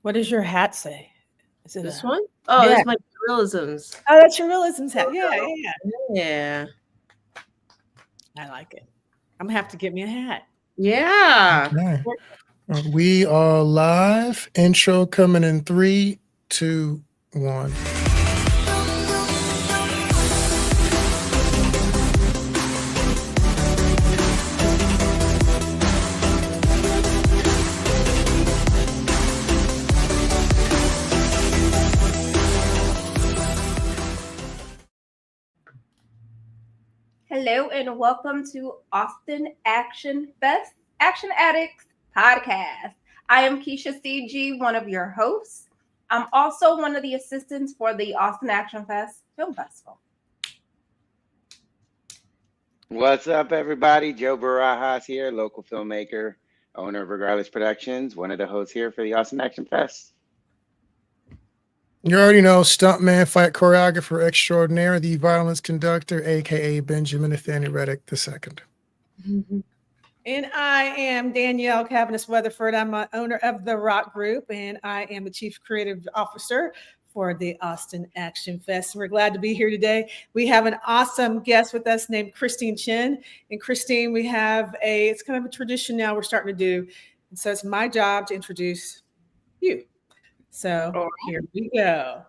What does your hat say? Is it this one? Oh, yeah. That's my Reelisms. Oh, that's your Reelisms hat. Yeah. Yeah. I like it. I'm gonna have to get me a hat. Yeah. Okay. We are live. Intro coming in 3, 2, 1. Hello and welcome to Austin Addicts Podcast. I am Keisha CG, one of your hosts. I'm also one of the assistants for the Austin Action Fest Film Festival. What's up, everybody? Joe Barajas here, local filmmaker, owner of Regardless Productions, one of the hosts here for the Austin Action Fest. You already know, stuntman, fight choreographer extraordinaire, the violence conductor, aka Benjamin Nathaniel Reddick II. And I am Danielle Cavanis Weatherford. I'm an owner of The Rock Group, and I am the Chief Creative Officer for the Austin Action Fest. We're glad to be here today. We have an awesome guest with us named Christine Chen. And Christine, we have it's kind of a tradition now we're starting to do. And so it's my job to introduce you. So here we go.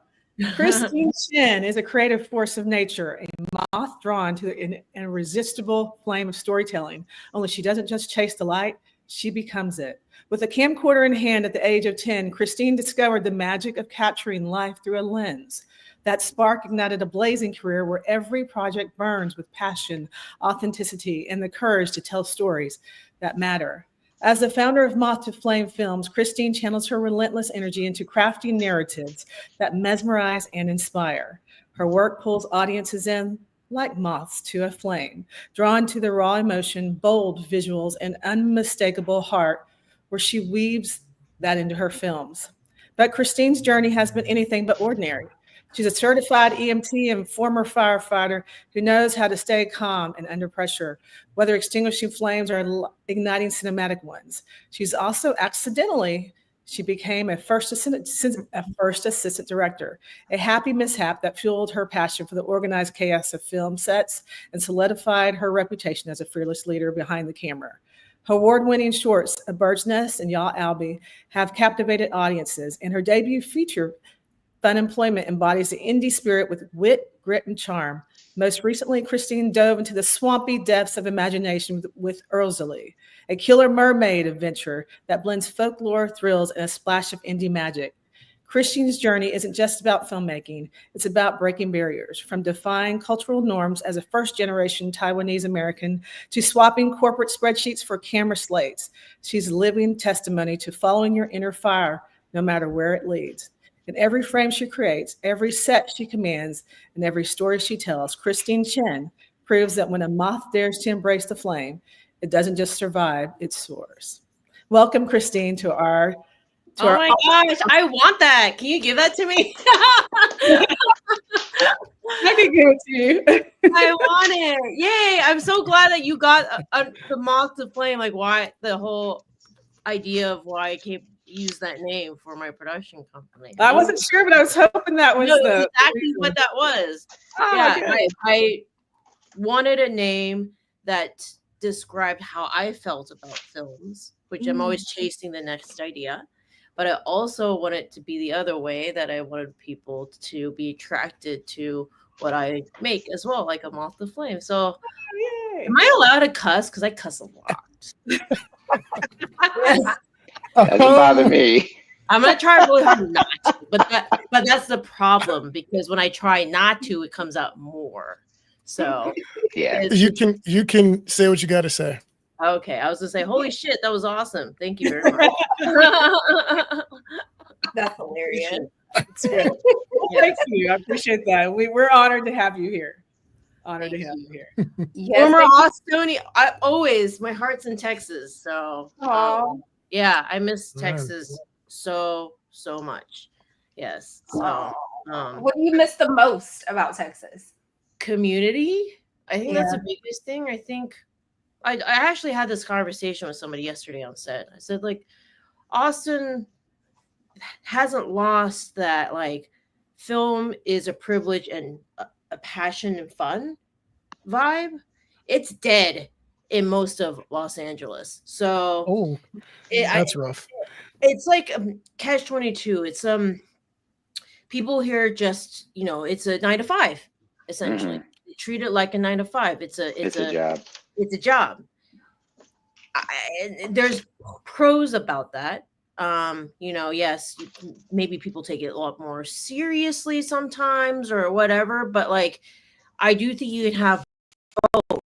Christine Chen is a creative force of nature, a moth drawn to an irresistible flame of storytelling. Only she doesn't just chase the light, she becomes it. With a camcorder in hand at the age of 10, Christine discovered the magic of capturing life through a lens. That spark ignited a blazing career where every project burns with passion, authenticity, and the courage to tell stories that matter. As the founder of Moth to Flame Films, Christine channels her relentless energy into crafting narratives that mesmerize and inspire. Her work pulls audiences in like moths to a flame, drawn to the raw emotion, bold visuals, and unmistakable heart, where she weaves that into her films. But Christine's journey has been anything but ordinary. She's a certified EMT and former firefighter who knows how to stay calm and under pressure, whether extinguishing flames or igniting cinematic ones. She's also she became a first assistant director, a happy mishap that fueled her passion for the organized chaos of film sets and solidified her reputation as a fearless leader behind the camera. Her award-winning shorts, A Bird's Nest and Y'all Albie, have captivated audiences, and her debut feature, Fun Employment, embodies the indie spirit with wit, grit, and charm. Most recently, Christine dove into the swampy depths of imagination with Erzulie, a killer mermaid adventure that blends folklore, thrills, and a splash of indie magic. Christine's journey isn't just about filmmaking. It's about breaking barriers, from defying cultural norms as a first-generation Taiwanese American to swapping corporate spreadsheets for camera slates. She's a living testimony to following your inner fire, no matter where it leads. In every frame she creates, every set she commands, and every story she tells, Christine Chen proves that when a moth dares to embrace the flame, it doesn't just survive, it soars. Welcome, Christine, to our... Oh my gosh, I want that. Can you give that to me? I can give it to you. I want it. Yay. I'm so glad that you got the moth to flame. Like, why the whole idea of why I came use that name for my production company. I wasn't sure, but I was hoping that was exactly what that was. I wanted a name that described how I felt about films, which I'm always chasing the next idea. But I also want it to be the other way, that I wanted people to be attracted to what I make as well, like a moth to flame. So am I allowed to cuss? Because I cuss a lot. Doesn't bother me. I'm gonna try really hard not to, but that's the problem, because when I try not to, it comes out more. So yeah, you can say what you got to say. Okay, I was gonna say, holy shit, that was awesome. Thank you very much. That's hilarious. That's great. Well, thank you. I appreciate that. We're honored to have you here. Honored to have you here. Yes, former Austonian. My heart's in Texas. So yeah, I miss Texas so much. Yes. So what do you miss the most about Texas? Community. I think that's the biggest thing. I think I actually had this conversation with somebody yesterday on set. I said, like, Austin hasn't lost that like film is a privilege and a passion and fun vibe. It's dead in most of Los Angeles. So Oh, that's rough. it's like catch-22. It's people here just, it's a 9 to 5 essentially. They treat it like a 9 to 5. It's a job. It's a job. There's pros about that. Yes, maybe people take it a lot more seriously sometimes or whatever, but like I do think you can have both.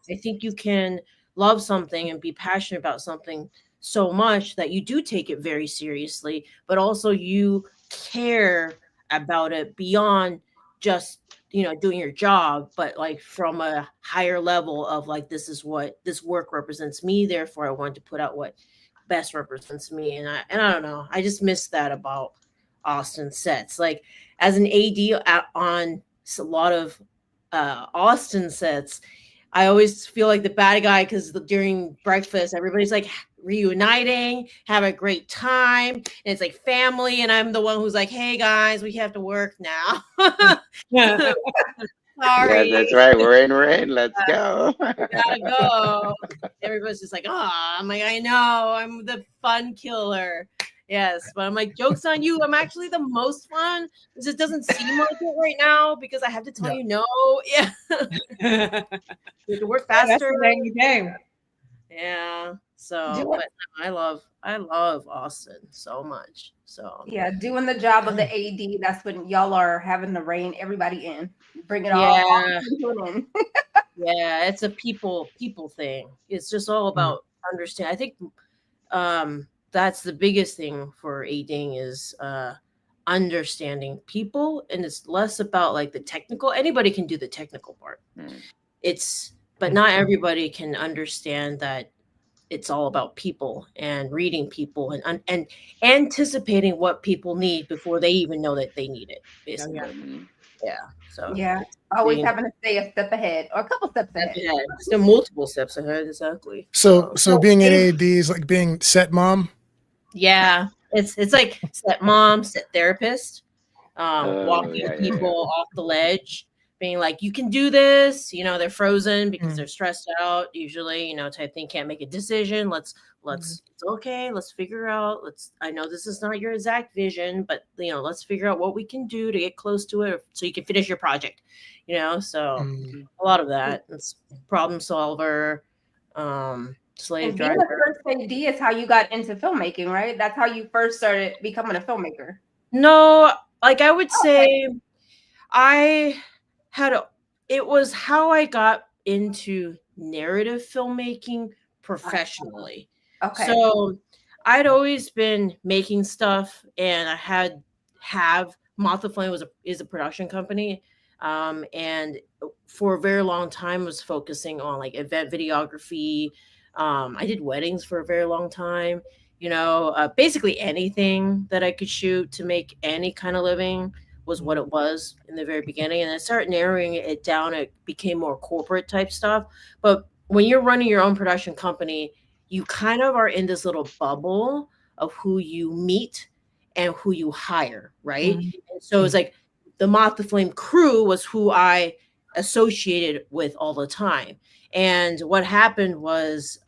I think you can love something and be passionate about something so much that you do take it very seriously, but also you care about it beyond just doing your job, but like from a higher level of like, this is what this work represents me, therefore I want to put out what best represents me. And I don't know, I just miss that about Austin sets. Like as an AD on a lot of Austin sets, I always feel like the bad guy because during breakfast everybody's like reuniting, have a great time, and it's like family, and I'm the one who's like, hey guys, we have to work now. Yeah. Sorry. Yeah, that's right. We're in. Let's go. Gotta go. Everybody's just like, oh, I'm like, I know, I'm the fun killer. Yes, but I'm like, joke's on you. I'm actually the most fun. It just doesn't seem like it right now because I have to tell you no. Yeah. You have to work faster. That's the name of the game. Yeah. So, but I love Austin so much. So yeah, doing the job of the AD. That's when y'all are having to rein everybody in, bring it all in. Yeah, it's a people thing. It's just all about understand. I think that's the biggest thing for ADing is understanding people, and it's less about like the technical. Anybody can do the technical part. But not everybody can understand that it's all about people and reading people and anticipating what people need before they even know that they need it, basically. Yeah. So always having to stay a step ahead or a couple steps ahead. Still multiple steps ahead, exactly. So being an AD is like being set mom. Yeah, it's like set mom, set therapist, walking people off the ledge, being like, you can do this. They're frozen because they're stressed out. Usually, type thing, can't make a decision. Let's it's okay. Let's figure out. I know this is not your exact vision, but let's figure out what we can do to get close to it so you can finish your project. So a lot of that. It's problem solver, slave and being driver. the first AD is how you got into filmmaking, right? That's how you first started becoming a filmmaker. No, like I would say it was how I got into narrative filmmaking professionally. Okay. So I'd always been making stuff, and I have Moth is a production company. And for a very long time was focusing on like event videography. I did weddings for a very long time, basically anything that I could shoot to make any kind of living was what it was in the very beginning. And I started narrowing it down. It became more corporate type stuff. But when you're running your own production company, you kind of are in this little bubble of who you meet and who you hire, right? And so it's like the Moth the Flame crew was who I associated with all the time. And what happened was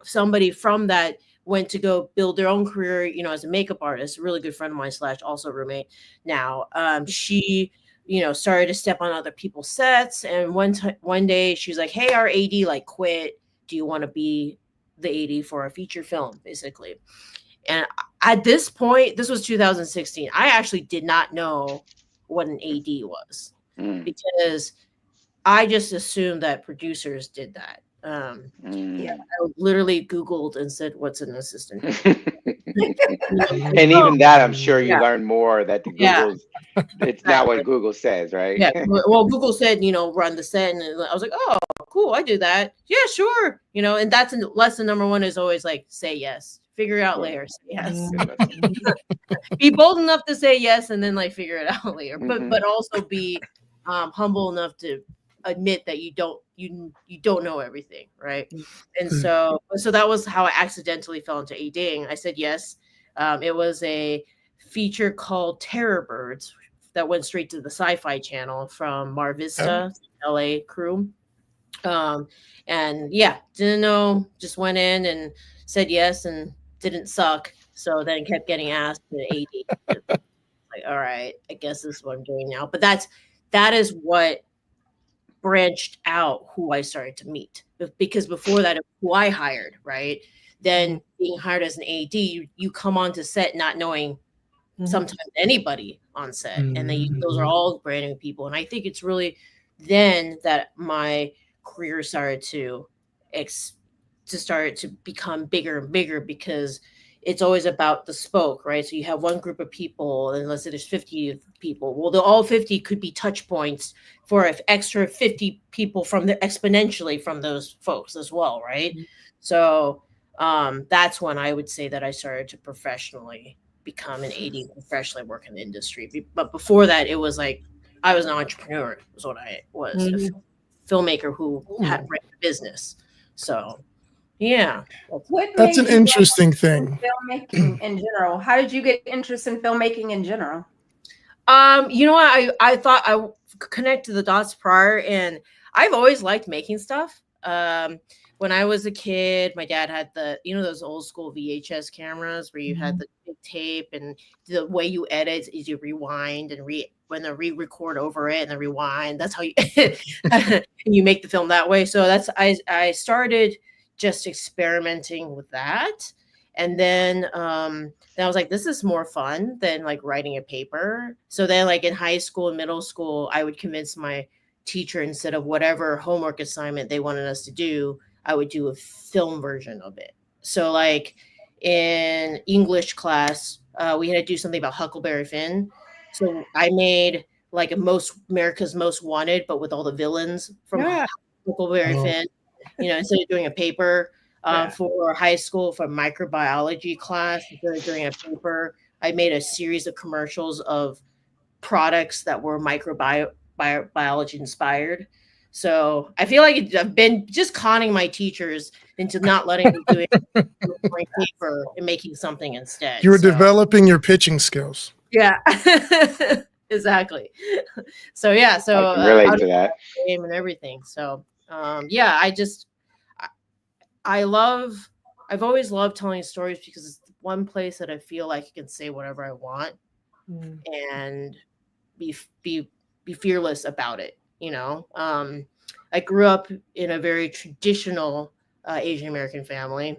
somebody from that went to go build their own career, as a makeup artist, a really good friend of mine / also roommate now. She, started to step on other people's sets. And one day she was like, hey, our AD like quit. Do you want to be the AD for a feature film, basically? And at this point, this was 2016. I actually did not know what an AD was because I just assumed that producers did that. I literally Googled and said, what's an assistant? And even that, I'm sure you learned more that the Google's, it's not what Google says, right? Yeah. Well, Google said, run the set. And I was like, oh, cool. I do that. Yeah, sure. And that's lesson number one is always like, say yes. Figure it out later. Say yes. Be bold enough to say yes and then like figure it out later. But also be humble enough to admit that you don't know everything, right? And so that was how I accidentally fell into ADing. I said yes. It was a feature called Terror Birds that went straight to the Sci-Fi Channel from Mar Vista, LA crew. And yeah, didn't know, just went in and said yes and didn't suck. So then kept getting asked to AD. Like, all right, I guess this is what I'm doing now. But that is what branched out who I started to meet, because before that, it was who I hired, right? Then being hired as an AD, you come onto set not knowing sometimes anybody on set, and then those are all brand new people. And I think it's really then that my career started to become bigger and bigger, because it's always about the spoke, right? So you have one group of people, and let's say there's 50 people. Well, all 50 could be touch points for an extra 50 people from exponentially from those folks as well, right? So that's when I would say that I started to professionally become an AD, professionally work in the industry. But before that, it was like I was an entrepreneur, was what I was, a filmmaker who had ran a business. So yeah, that's an interesting thing. Filmmaking in general. How did you get interest in filmmaking in general? You know what? I thought I connected the dots prior, and I've always liked making stuff. When I was a kid, my dad had those old school VHS cameras where you had the big tape, and the way you edit is you rewind and re-record over it and then rewind. That's how you and you make the film that way. So I started just experimenting with that. And then I was like, this is more fun than like writing a paper. So then like in high school and middle school, I would convince my teacher, instead of whatever homework assignment they wanted us to do, I would do a film version of it. So like in English class, we had to do something about Huckleberry Finn. So I made like America's Most Wanted, but with all the villains from Huckleberry Finn. Instead of doing a paper for high school for microbiology class, instead of doing a paper, I made a series of commercials of products that were microbiology inspired. So I feel like I've been just conning my teachers into not letting me do it paper and making something instead. You were developing your pitching skills. Yeah, exactly. So yeah, so I can relate to that. Game and everything. So I've always loved telling stories, because it's one place that I feel like I can say whatever I want and be fearless about it. I grew up in a very traditional Asian American family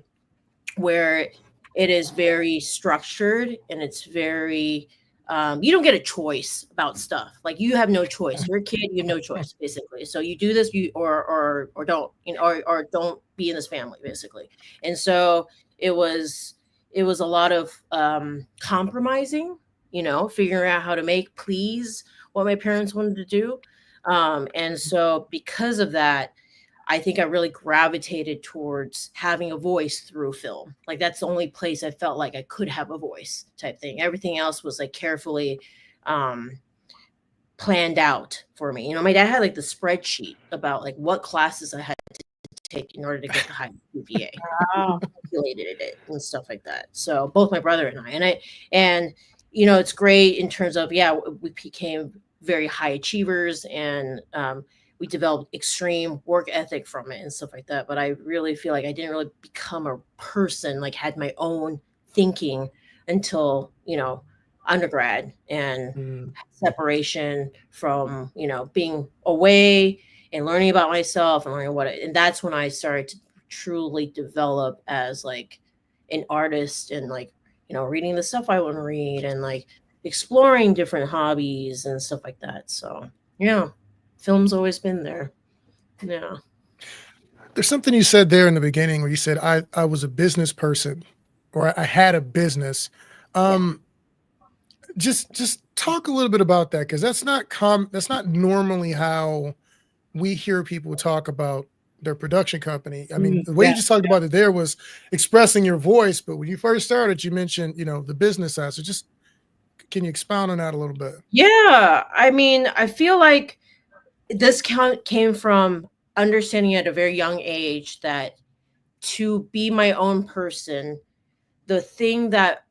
where it is very structured, and it's very you don't get a choice about stuff. Like, you have no choice. You're a kid, you have no choice, basically. So you do this, or don't, or don't be in this family, basically. And so it was a lot of compromising, figuring out how to please what my parents wanted to do. And so because of that, I think I really gravitated towards having a voice through film. Like, that's the only place I felt like I could have a voice, type thing. Everything else was like carefully planned out for me. My dad had like the spreadsheet about like what classes I had to take in order to get the high GPA. Calculated it and stuff like that. So both my brother and I, and it's great in terms of, we became very high achievers, and we developed extreme work ethic from it and stuff like that. But I really feel like I didn't really become a person, like had my own thinking until, undergrad, and separation from, being away and learning about myself and learning and that's when I started to truly develop as like an artist, and like, reading the stuff I want to read, and like exploring different hobbies and stuff like that. So yeah, film's always been there. Yeah. There's something you said there in the beginning where you said I was a business person, or I had a business. Just talk a little bit about that, because that's not normally how we hear people talk about their production company. I mean, the way you just talked about it there was expressing your voice, but when you first started, you mentioned, the business side. So just, can you expound on that a little bit? Yeah. I mean, I feel like this came from understanding at a very young age that to be my own person, the thing that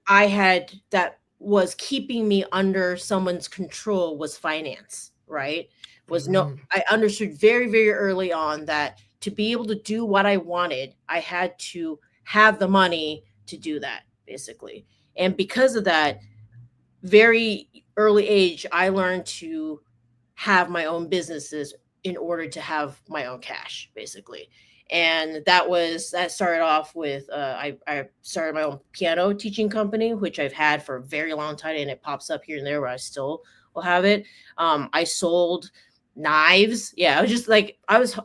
that was keeping me under someone's control was finance, right? I understood very, very early on that to be able to do what I wanted, I had to have the money to do that, basically. And because of that, very early age, I learned to have my own businesses in order to have my own cash, basically. And that started off with I started my own piano teaching company, which I've had for a very long time, and it pops up here and there where I still will have it. I sold knives. Yeah, I was just like,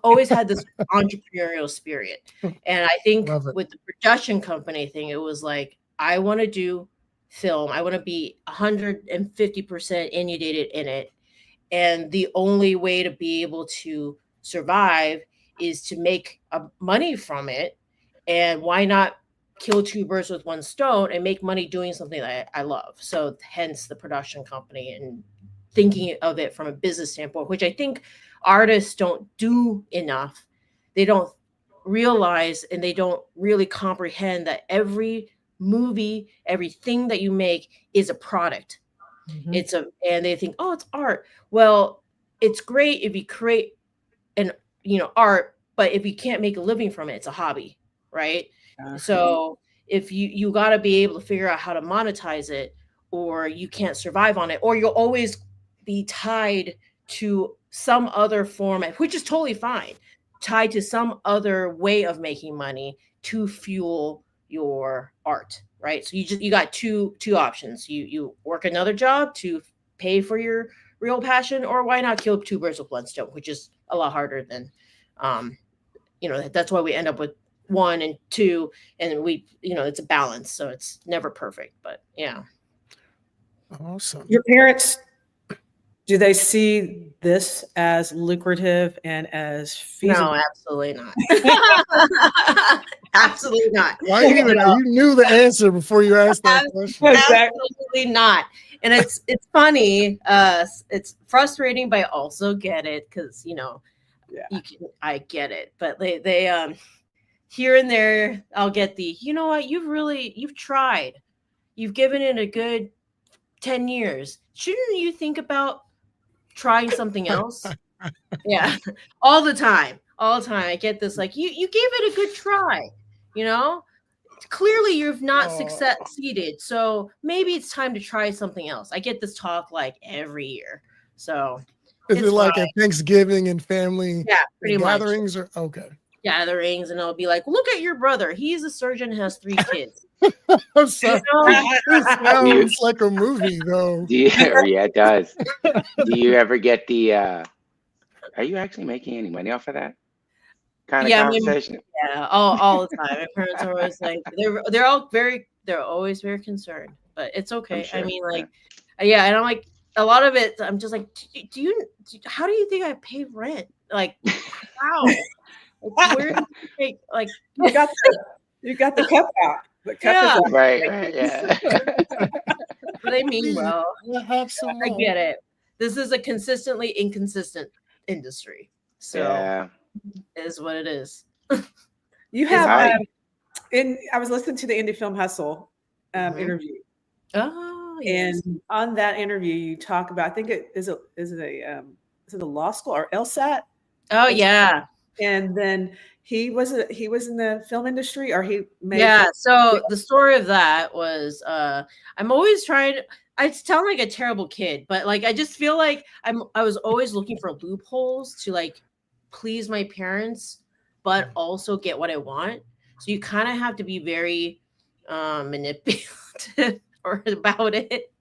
always had this entrepreneurial spirit. And I think with the production company thing, it was like, I want to do film. I want to be 150% inundated in it. And the only way to be able to survive is to make money from it. And why not kill two birds with one stone and make money doing something that I love? So hence the production company and thinking of it from a business standpoint, which I think artists don't do enough. They don't realize and they don't really comprehend that every movie, everything that you make is a product. And they think, oh, it's art. Well, it's great if you create art, but if you can't make a living from it, it's a hobby, right? So if you got to be able to figure out how to monetize it, or you can't survive on it, or you'll always be tied to some other format, which is totally fine, tied to some other way of making money to fuel your art, right? So you got two options. You work another job to pay for your real passion, or why not kill two birds with one stone, which is a lot harder than that's why we end up with 1 and 2, and we it's a balance, so it's never perfect, but yeah. Awesome. Your parents, do they see this as lucrative and as feasible? No, absolutely not. Absolutely not. Why even you knew the answer before you asked that question? Absolutely not. And it's funny. It's frustrating, but I also get it because I get it. But they here and there I'll get the what, you've tried, you've given it a good 10 years. Shouldn't you think about trying something else? Yeah, all the time. I get this, like, you gave it a good try, clearly you've not succeeded, so maybe it's time to try something else. I get this talk like every year. So is it like at Thanksgiving and family gatherings much. Or okay gatherings, and I'll be like, look at your brother, he's a surgeon, has 3 kids. I'm sorry. It sounds like a movie though. Yeah, it does. Do you ever get the are you actually making any money off of that kind of conversation? All the time. My parents are always like, they're always very concerned, but it's okay. Sure, I mean, like, and I'm like, a lot of it, I'm just like, how do you think I pay rent? Like, how? Like, where do you take, like, you got the cup out. The cup is out. Right, yeah. But I mean, well, I get it. This is a consistently inconsistent industry, so it is what it is. You have I was listening to the Indie Film Hustle interview. Oh, yes. And on that interview, you talk about, I think is it a law school or LSAT? Oh yeah. And then he was in the film industry, or he made so the story of that was I'm always trying. I sound like a terrible kid, but like I just feel like I was always looking for loopholes to like please my parents, but also get what I want. So you kind of have to be very manipulative about it.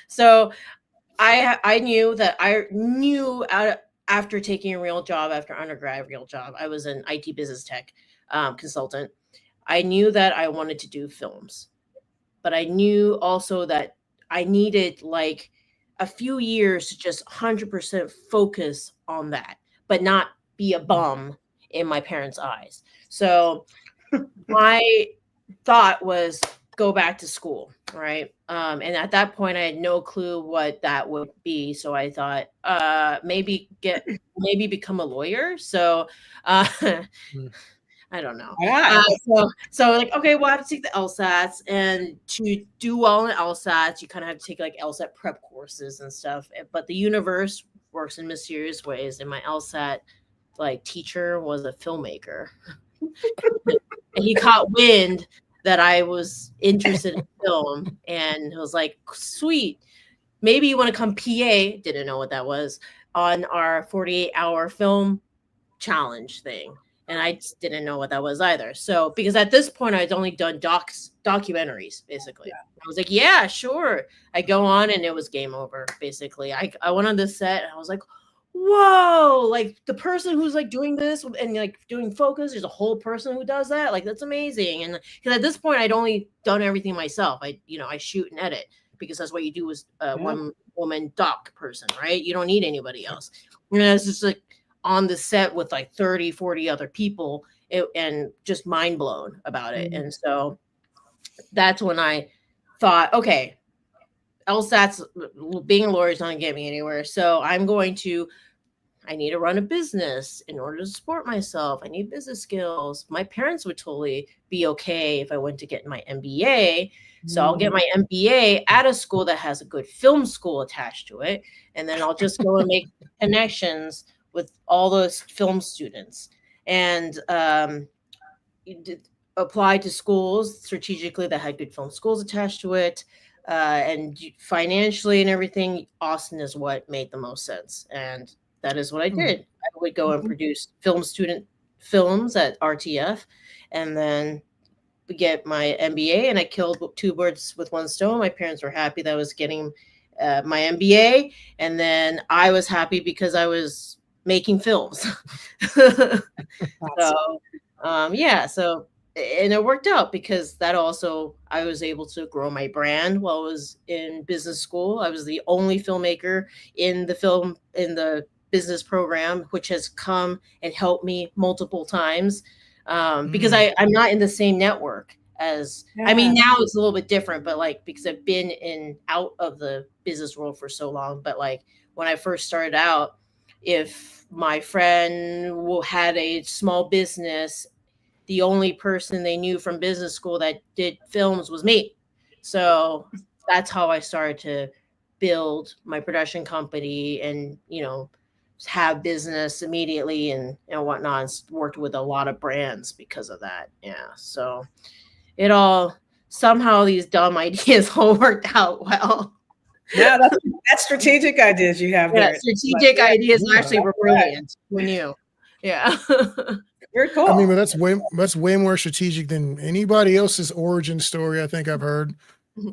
So I knew after taking a real job, after undergrad, I was an IT business tech consultant. I knew that I wanted to do films, but I knew also that I needed like a few years to just 100% focus on that, but not be a bum in my parents' eyes. So my thought was go back to school, right? And at that point, I had no clue what that would be. So I thought maybe become a lawyer. So I don't know. Yeah. So like, okay, well, I have to take the LSATs, and to do well in LSATs, you kind of have to take like LSAT prep courses and stuff. But the universe works in mysterious ways, and my LSAT like teacher was a filmmaker, and he caught wind that I was interested in film, and was like, sweet, maybe you want to come PA, didn't know what that was, on our 48-hour film challenge thing. And I just didn't know what that was either. So, because at this point I'd only done documentaries, basically. Yeah. I was like, yeah, sure. I go on, and it was game over, basically. I went on the set, and I was like, whoa, like the person who's like doing this and like doing focus, there's a whole person who does that. Like, that's amazing. And because at this point I'd only done everything myself. I shoot and edit, because that's what you do as a one woman doc person, right? You don't need anybody else. And it's just like on the set with like 30, 40 other people, and just mind blown about it. And so that's when I thought, okay, LSATs, being a lawyer is not going to get me anywhere. So I need to run a business in order to support myself. I need business skills. My parents would totally be okay if I went to get my MBA. So I'll get my MBA at a school that has a good film school attached to it. And then I'll just go and make connections with all those film students, and apply to schools strategically that had good film schools attached to it. And financially and everything, Austin is what made the most sense. And that is what I did. I would go and produce film student films at RTF, and then get my MBA, and I killed 2 birds with 1 stone. My parents were happy that I was getting my MBA, and then I was happy because I was making films. So and it worked out, because that also, I was able to grow my brand while I was in business school. I was the only filmmaker in the business program, which has come and helped me multiple times. Because I'm not in the same network as, I mean, now it's a little bit different, but like, because I've been out of the business world for so long. But like, when I first started out, if my friend had a small business, the only person they knew from business school that did films was me. So that's how I started to build my production company, and, have business immediately and whatnot. And worked with a lot of brands because of that. Yeah. So it all, somehow these dumb ideas all worked out well. Yeah, that's strategic ideas you have there. Strategic ideas actually were brilliant. Who knew? Yeah. Very cool. I mean, but that's way more strategic than anybody else's origin story I think I've heard.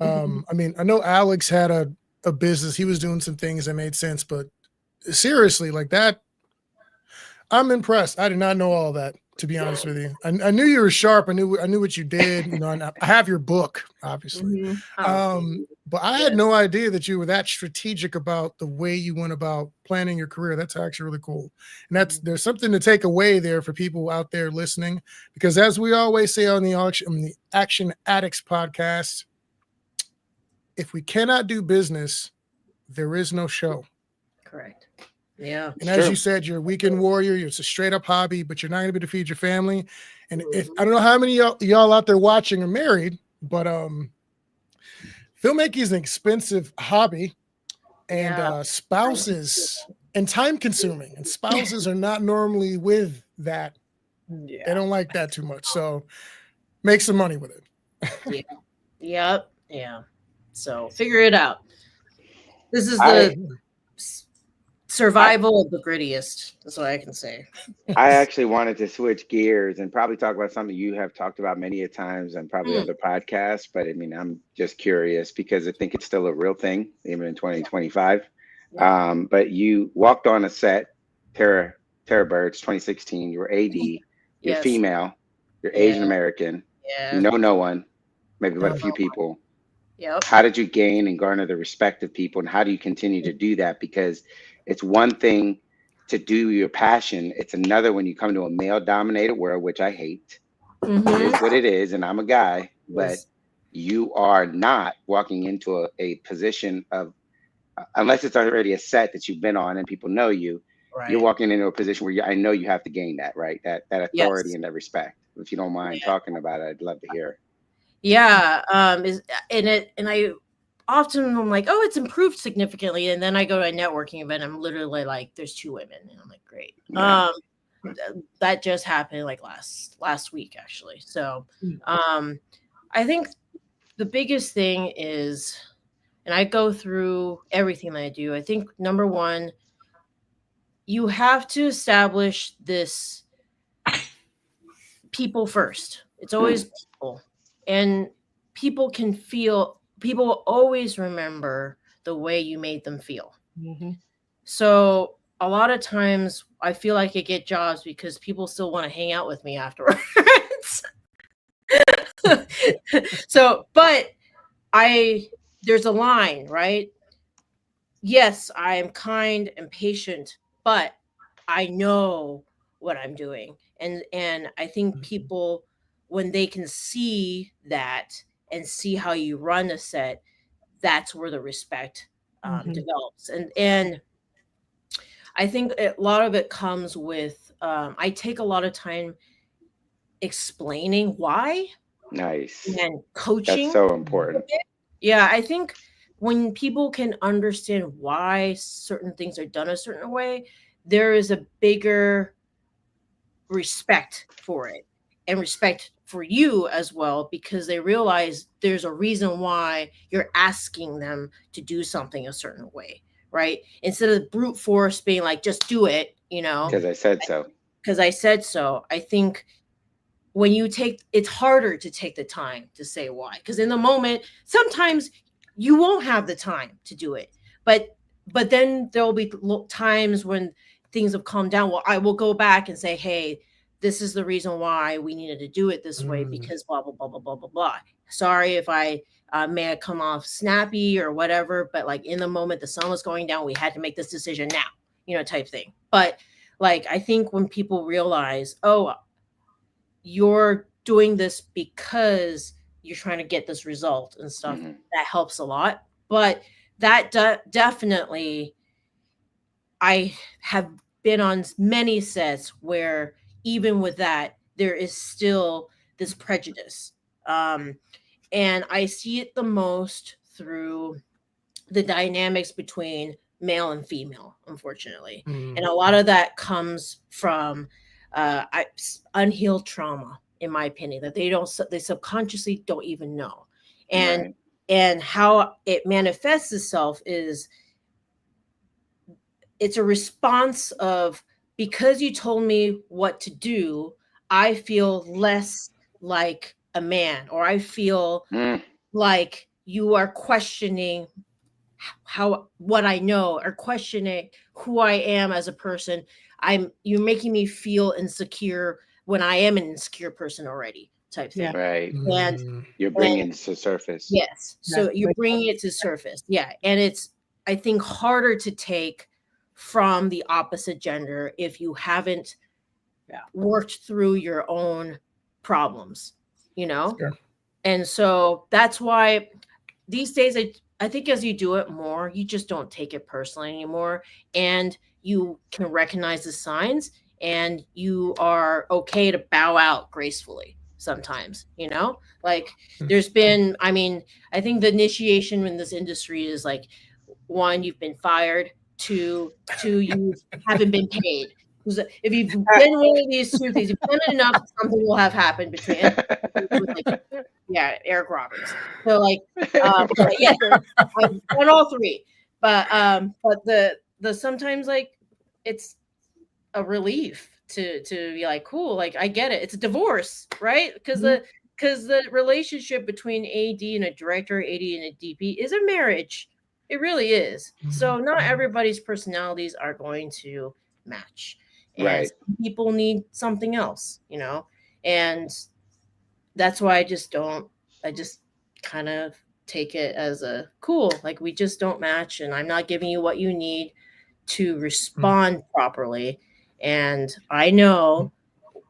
I mean, I know Alex had a business. He was doing some things that made sense, but seriously, like that, I'm impressed. I did not know all that, to be honest with you. I knew you were sharp. I knew what you did. And I have your book, obviously. But I had no idea that you were that strategic about the way you went about planning your career. That's actually really cool. And there's something to take away there for people out there listening, because as we always say on the Action Addicts podcast, if we cannot do business, there is no show. Correct. Yeah. And as you said, you're a weekend warrior. It's a straight up hobby, but you're not going to be able to feed your family. And if I don't know how many of y'all out there watching are married, but filmmaking is an expensive hobby, and spouses and time consuming, and spouses are not normally with that. Yeah. They don't like that too much. So make some money with it. Yeah. So figure it out. This is the survival of the grittiest. That's what I can say. I actually wanted to switch gears and probably talk about something you have talked about many a times and probably other podcasts. But I mean, I'm just curious because I think it's still a real thing, even in 2025. Yeah. But you walked on a set, Terror Birds, 2016. You were AD. You're female. You're Asian American. Yeah. You know no one, maybe but a few people. Yep. How did you gain and garner the respect of people, and how do you continue to do that? Because it's one thing to do your passion. It's another when you come to a male-dominated world, which I hate. It is what it is, and I'm a guy. But you are not walking into a position of, unless it's already a set that you've been on and people know you, you're walking into a position where I know you have to gain that, right? That authority and that respect. if you don't mind talking about it, I'd love to hear. Yeah. And I often I'm like, oh, it's improved significantly. And then I go to a networking event. I'm literally like, there's 2 women. And I'm like, great. Yeah. That just happened like last week, actually. So I think the biggest thing is, and I go through everything that I do, I think number one, you have to establish this people first. It's always people. And people will always remember the way you made them feel. Mm-hmm. So a lot of times I feel like I get jobs because people still want to hang out with me afterwards. So, but there's a line, right? Yes, I am kind and patient, but I know what I'm doing. And I think people, when they can see that and see how you run a set, that's where the respect develops. And I think a lot of it comes with, I take a lot of time explaining why. Nice. And coaching. That's so important. Yeah, I think when people can understand why certain things are done a certain way, there is a bigger respect for it and respect for you as well, because they realize there's a reason why you're asking them to do something a certain way, right? Instead of brute force being like, just do it, Because I said so. Because I said so. I think when it's harder to take the time to say why, because in the moment, sometimes you won't have the time to do it. But then there'll be times when things have calmed down. Well, I will go back and say, hey, this is the reason why we needed to do it this way, because blah, blah, blah, blah, blah, blah, blah. Sorry if I may have come off snappy or whatever, but like in the moment, the sun was going down, we had to make this decision now, type thing. But like, I think when people realize, oh, you're doing this because you're trying to get this result and stuff, that helps a lot. But that definitely, I have been on many sets where even with that, there is still this prejudice. And I see it the most through the dynamics between male and female, unfortunately. And a lot of that comes from unhealed trauma, in my opinion, that they subconsciously don't even know. And how it manifests itself is, it's a response of, because you told me what to do, I feel less like a man, or I feel like you are questioning what I know, or questioning who I am as a person. You're making me feel insecure when I am an insecure person already, type thing. Right. And you're bringing it to surface. Yes. So you're bringing it to surface. Yeah. And it's, I think, harder to take from the opposite gender if you haven't worked through your own problems, Sure. And so that's why these days, I think as you do it more, you just don't take it personally anymore. And you can recognize the signs, and you are okay to bow out gracefully sometimes, like there's been, I think the initiation in this industry is like, 1, you've been fired, 2, you haven't been paid. If you've been one of these 2 things, you've done it enough, something will have happened between Eric Roberts. So like, I've done all 3, but the sometimes like it's a relief to be like, cool, like I get it. It's a divorce, right? Because the relationship between AD and a director, AD and a DP is a marriage. It really is. So not everybody's personalities are going to match. And people need something else, and that's why I just kind of take it as a cool, like we just don't match, and I'm not giving you what you need to respond properly. And I know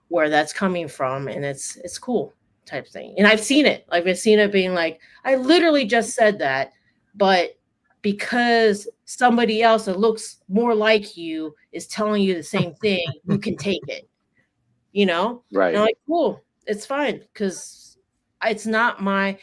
where that's coming from, and it's cool, type thing. And I've seen it. Like I've seen it being like, I literally just said that, but because somebody else that looks more like you is telling you the same thing, you can take it, Right. And I'm like, cool. it's fine because it's not my.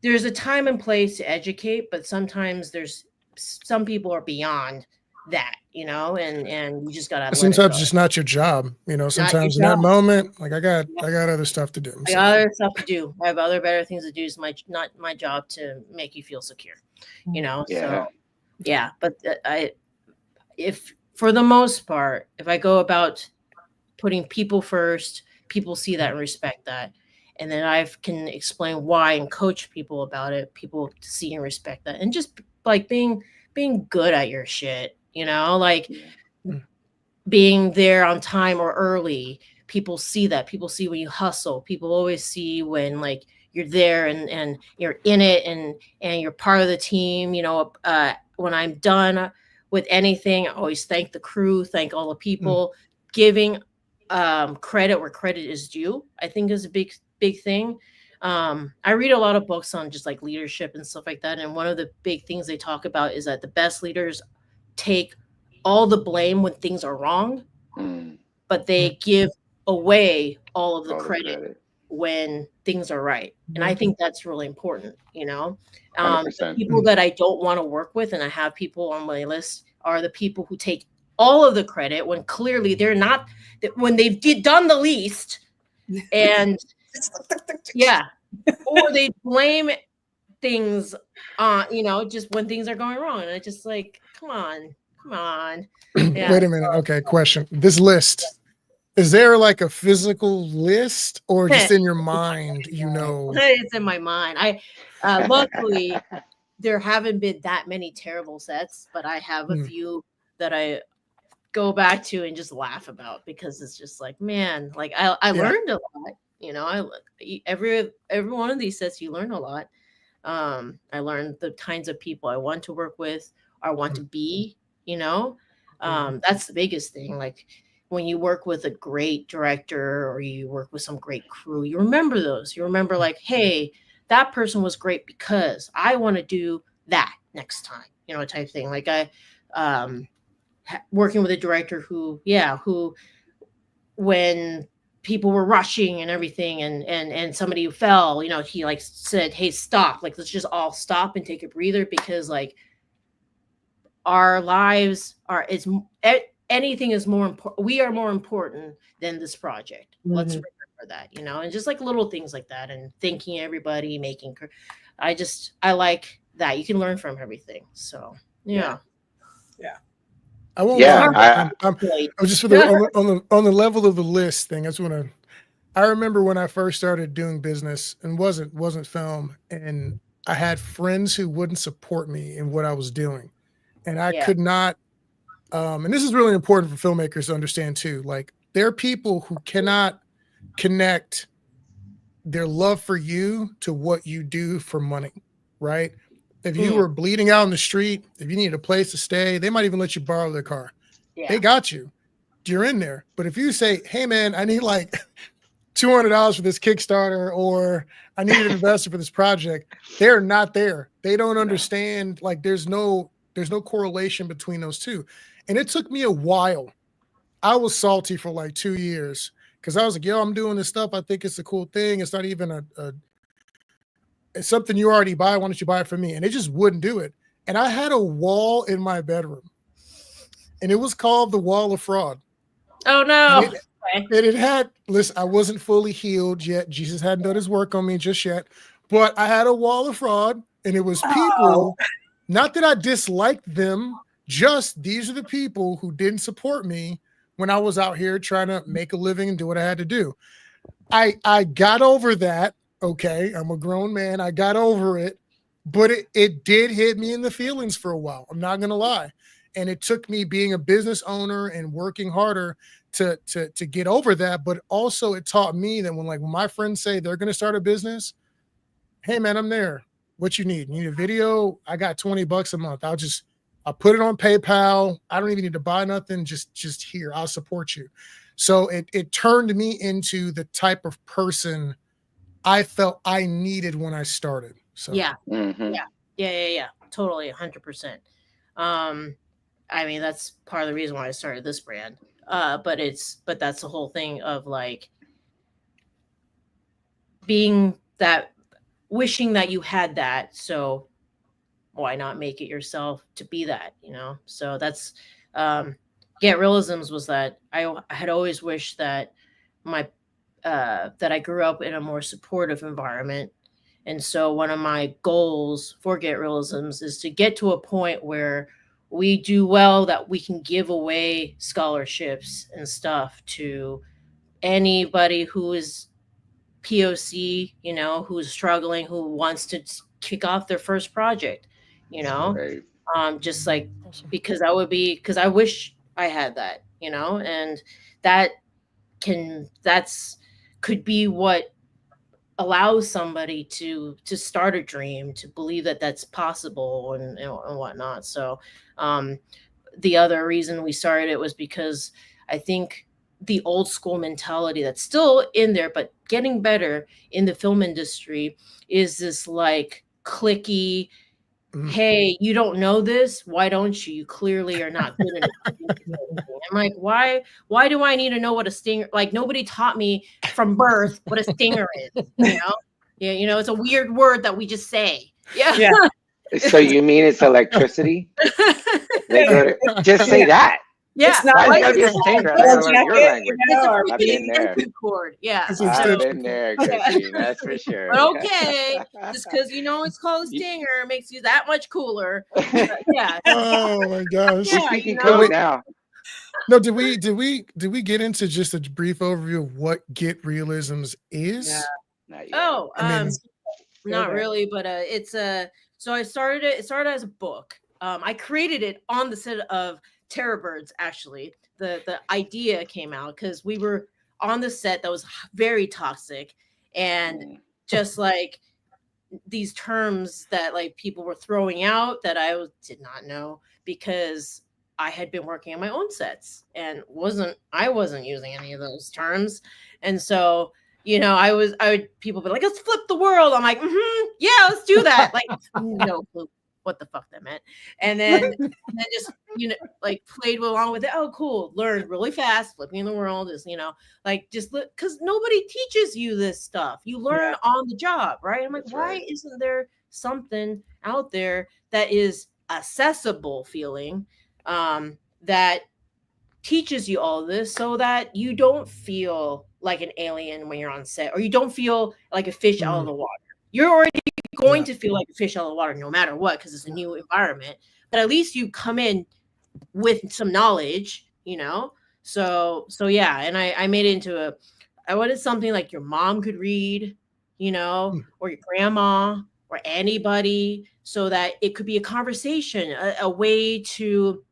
There's a time and place to educate, but sometimes there's some people are beyond that, and you just gotta. Sometimes it's just not your job, sometimes in that moment, like I got other stuff to do. I got other stuff to do. I have other better things to do. It's not my job to make you feel secure, Yeah. So yeah, but if for the most part, if I go about putting people first, people see that and respect that. And then I can explain why and coach people about it. People see and respect that. And just like being good at your shit, like being there on time or early. People see that. People see when you hustle. People always see when like you're there and you're in it and you're part of the team. When I'm done with anything, I always thank the crew, thank all the people, giving credit where credit is due, I think is a big thing. I read a lot of books on just like leadership and stuff like that. And one of the big things they talk about is that the best leaders take all the blame when things are wrong, but they give away all of the credit when things are right. And I think that's really important, the people that I don't want to work with, and I have people on my list, are the people who take all of the credit when clearly they're not, when they've done the least, and or they blame things on, just when things are going wrong. And I just like, come on. Yeah. Wait a minute. Okay, question. This list, is there like a physical list or just in your mind, It's in my mind. I luckily there haven't been that many terrible sets, but I have a few that I go back to and just laugh about because it's just like, man, like I learned a lot. Every one of these sets you learn a lot. I learned the kinds of people I want to work with or want to be, that's the biggest thing. Like when you work with a great director or you work with some great crew, you remember those. You remember like, hey, that person was great because I want to do that next time, type thing. Like I working with a director who when people were rushing and everything and somebody fell, he like said, hey, stop, like let's just all stop and take a breather because like our lives are anything is more important. We are more important than this project. Let's remember that, and just like little things like that and thanking everybody, I like that. You can learn from everything. So yeah. I won't lie. I'm just for on the level of the list thing. I remember when I first started doing business and wasn't film, and I had friends who wouldn't support me in what I was doing, and I could not. And this is really important for filmmakers to understand too. Like there are people who cannot connect their love for you to what you do for money, right? If you were bleeding out in the street, if you needed a place to stay, they might even let you borrow their car. Yeah. They got you. You're in there. But if you say, hey, man, I need like $200 for this Kickstarter, or I need an investor for this project, they're not there. They don't understand. Like there's no correlation between those two. And it took me a while. I was salty for like 2 years because I was like, yo, I'm doing this stuff. I think it's a cool thing. It's not even it's something you already buy. Why don't you buy it for me? And it just wouldn't do it. And I had a wall in my bedroom, and it was called the Wall of Fraud. Oh no! And it had. Listen, I wasn't fully healed yet. Jesus hadn't done his work on me just yet. But I had a wall of fraud, and it was people. Not that I disliked them. Just these are the people who didn't support me when I was out here trying to make a living and do what I had to do. I got over that. Okay, I'm a grown man. I got over it, but it did hit me in the feelings for a while. I'm not gonna lie, and it took me being a business owner and working harder to get over that. But also, it taught me that when my friends say they're gonna start a business, hey man, I'm there. What you need? You need a video? I got $20 a month. I'll put it on PayPal. I don't even need to buy nothing. Just here. I'll support you. So it turned me into the type of person I felt I needed when I started. So yeah, totally, 100%. I mean, that's part of the reason why I started this brand. But that's the whole thing of like, being that, wishing that you had that. So why not make it yourself to be that, you know? So that's, Reelisms was that I had always wished that that I grew up in a more supportive environment. And so one of my goals for Reelisms is to get to a point where we do well, that we can give away scholarships and stuff to anybody who is POC, you know, who's struggling, who wants to kick off their first project, you know, Right. just like, because I wish I had that, you know, and could be what allows somebody to start a dream, to believe that that's possible and whatnot. So the other reason we started it was because I think the old school mentality that's still in there, but getting better in the film industry, is this like cliquey, hey, you don't know this? Why don't you? You clearly are not good enough. I'm like, why do I need to know what a stinger? Like, nobody taught me from birth what a stinger is, you know? Yeah, you know, it's a weird word that we just say. Yeah. So you mean it's electricity? Just say that. Yeah, it's not Why like gotta be a it's stinger? a I gotta learn your jacket, language. you know, or I've been there. Cord. Yeah. I've been there, Christine, that's for sure. But okay, just because you know it's called a stinger makes you that much cooler. Yeah. Oh my gosh. Yeah, We're speaking you know? code now. No, did we get into just a brief overview of what Reelisms is? Yeah. Not yet. Oh, not Okay. really, but it's so I started it. It started as a book. I created it on the set of Terror Birds. Actually, the idea came out because we were on the set that was very toxic, and just like these terms that like people were throwing out that I did not know, because I had been working on my own sets and I wasn't using any of those terms. And so, you know, people be like, let's flip the world. I'm like, yeah, let's do that. Like, no clue what the fuck that meant. And then just, you know, like played along with it. Oh, cool. Learned really fast. Flipping the world is, you know, like just because nobody teaches you this stuff. You learn on the job, right? I'm like, That's why right. isn't there something out there that is accessible feeling, that teaches you all this, so that you don't feel like an alien when you're on set, or you don't feel like a fish out of the water. You're already going to feel like a fish out of the water no matter what, because it's a new environment. But at least you come in with some knowledge, you know? So yeah, and I made it into I wanted something like your mom could read, you know, or your grandma or anybody, so that it could be a conversation, a way to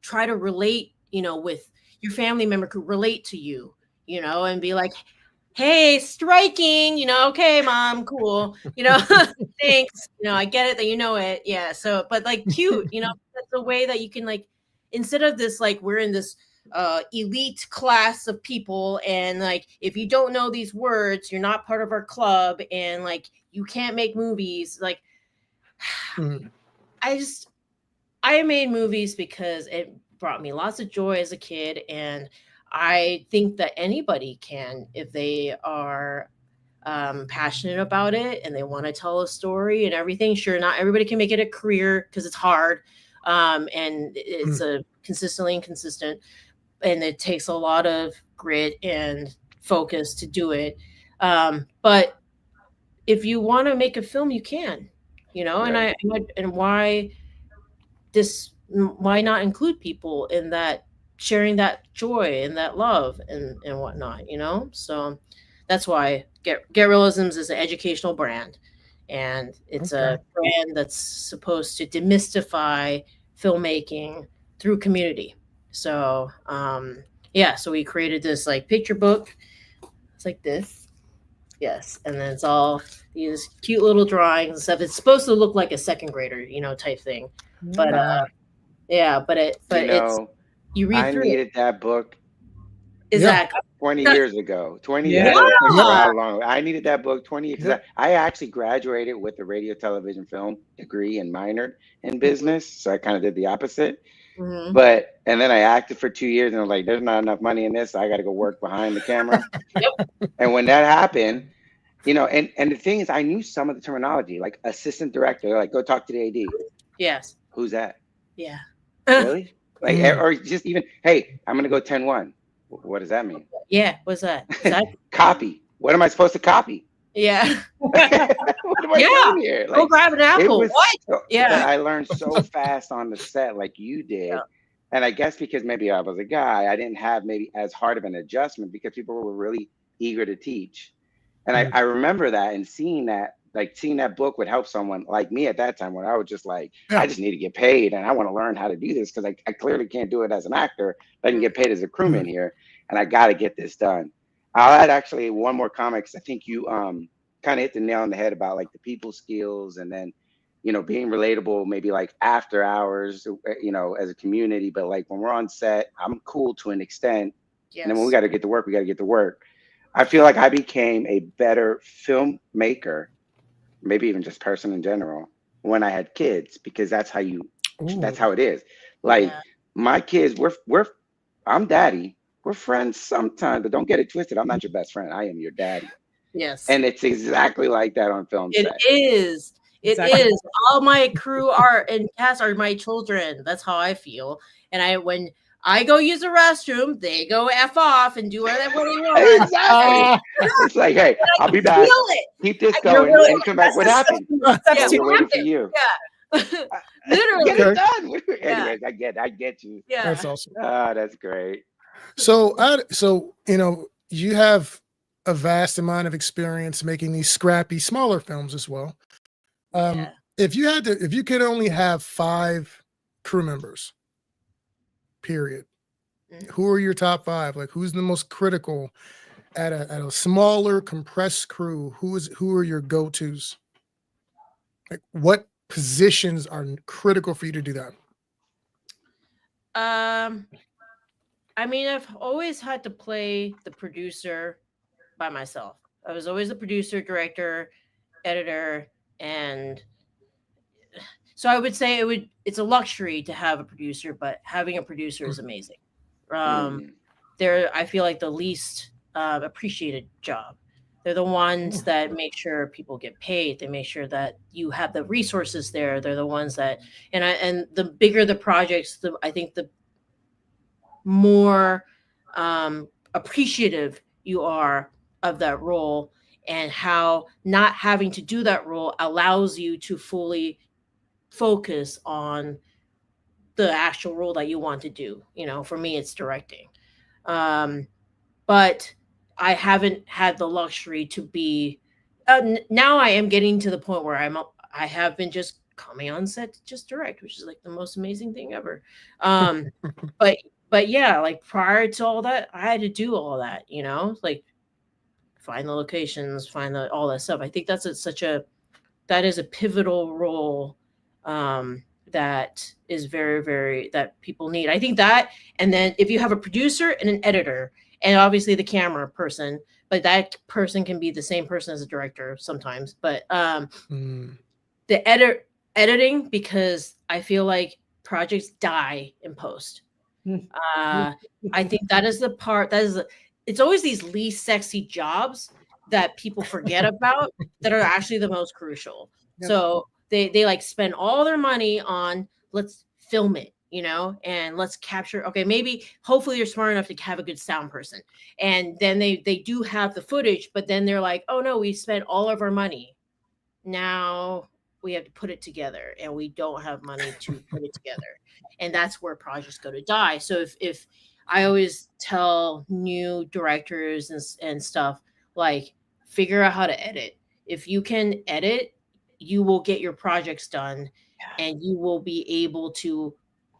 try to relate, you know, with your family member, could relate to you, you know, and be like, hey, striking, you know, okay, mom, cool, you know, thanks, you know, I get it that you know it. Yeah. So, but like cute, you know, that's a way that you can, like, instead of this, like, we're in this elite class of people, and like, if you don't know these words, you're not part of our club, and like, you can't make movies. Like, I made movies because it brought me lots of joy as a kid, and I think that anybody can, if they are passionate about it and they want to tell a story and everything. Sure, not everybody can make it a career because it's hard, and it's a consistently inconsistent, and it takes a lot of grit and focus to do it. But if you want to make a film, you can, you know. Right. And why not include people in that, sharing that joy and that love and whatnot, you know? So that's why Reelisms is an educational brand, and it's a brand that's supposed to demystify filmmaking through community. So so we created this like picture book. It's like this. Yes. And then it's all these cute little drawings and stuff. It's supposed to look like a second grader, you know, type thing. But you read I through needed that book exactly 20 years ago. 20 Yeah. years. I don't think how long. I needed that book 20 years. I actually graduated with a radio, television, film degree and minored in business. So I kind of did the opposite. But and then I acted for 2 years, and I'm like, there's not enough money in this. So I got to go work behind the camera. And when that happened, and the thing is, I knew some of the terminology, like assistant director. They're like, go talk to the AD. Yes. Who's that? Yeah. Really? Like, or just even, hey, I'm gonna go 10-1. What does that mean? Yeah. What's that? Copy. What am I supposed to copy? Yeah. What am I doing here? Go grab an apple. What? Yeah. I learned so fast on the set, like you did. Yeah. And I guess because maybe I was a guy, I didn't have maybe as hard of an adjustment because people were really eager to teach. And I remember that and seeing that book would help someone like me at that time when I was just like, I just need to get paid and I want to learn how to do this because I clearly can't do it as an actor. I can get paid as a crewman here and I got to get this done. I'll add actually one more comment because I think you kind of hit the nail on the head about like the people skills and then, being relatable, maybe like after hours, as a community. But like when we're on set, I'm cool to an extent. Yes. And then when we got to get to work, we got to get to work. I feel like I became a better filmmaker, maybe even just person in general, when I had kids, because that's how it is. Like my kids, I'm daddy. We're friends sometimes, but don't get it twisted. I'm not your best friend. I am your daddy. Yes. And it's exactly like that on film set. It is. It is. All my crew and cast are my children. That's how I feel. And when I go use the restroom, they go F off and do whatever they want. Exactly. It's like, hey, I'll be back. Keep this going and come back. What happened? We're waiting for you. Yeah. Literally. Get it done. Anyways, I get you. Yeah. That's awesome. That's great. So you have a vast amount of experience making these scrappy, smaller films as well. If you could only have 5 crew members, period, who are your top 5? Like, who's the most critical at a smaller, compressed crew? Who are your go-tos? Like, what positions are critical for you to do that? I mean, I've always had to play the producer by myself. I was always the producer, director, editor, and so I would say it's a luxury to have a producer, but having a producer is amazing. They're, I feel like, the least appreciated job. They're the ones that make sure people get paid. They make sure that you have the resources there. They're the ones that, and the bigger the projects, I think the more appreciative you are of that role, and how not having to do that role allows you to fully focus on the actual role that you want to do. For me, it's directing. But I haven't had the luxury to be, now I am getting to the point where I have been just coming on set to just direct, which is like the most amazing thing ever. But yeah, like prior to all that, I had to do all that, like find the locations, find all that stuff. I think that is a pivotal role that is very, very, that people need. I think that, and then if you have a producer and an editor, and obviously the camera person, but that person can be the same person as a director sometimes. But the editing, because I feel like projects die in post. I think that is the part it's always these least sexy jobs that people forget about that are actually the most crucial. Yep. So they like spend all their money on, let's film it, and let's capture. Okay, maybe hopefully you're smart enough to have a good sound person, and then they do have the footage, but then they're like, oh no, we spent all of our money. Now we have to put it together, and we don't have money to put it together. And that's where projects go to die. So if I always tell new directors and stuff, like, figure out how to edit. If you can edit, you will get your projects done, and you will be able to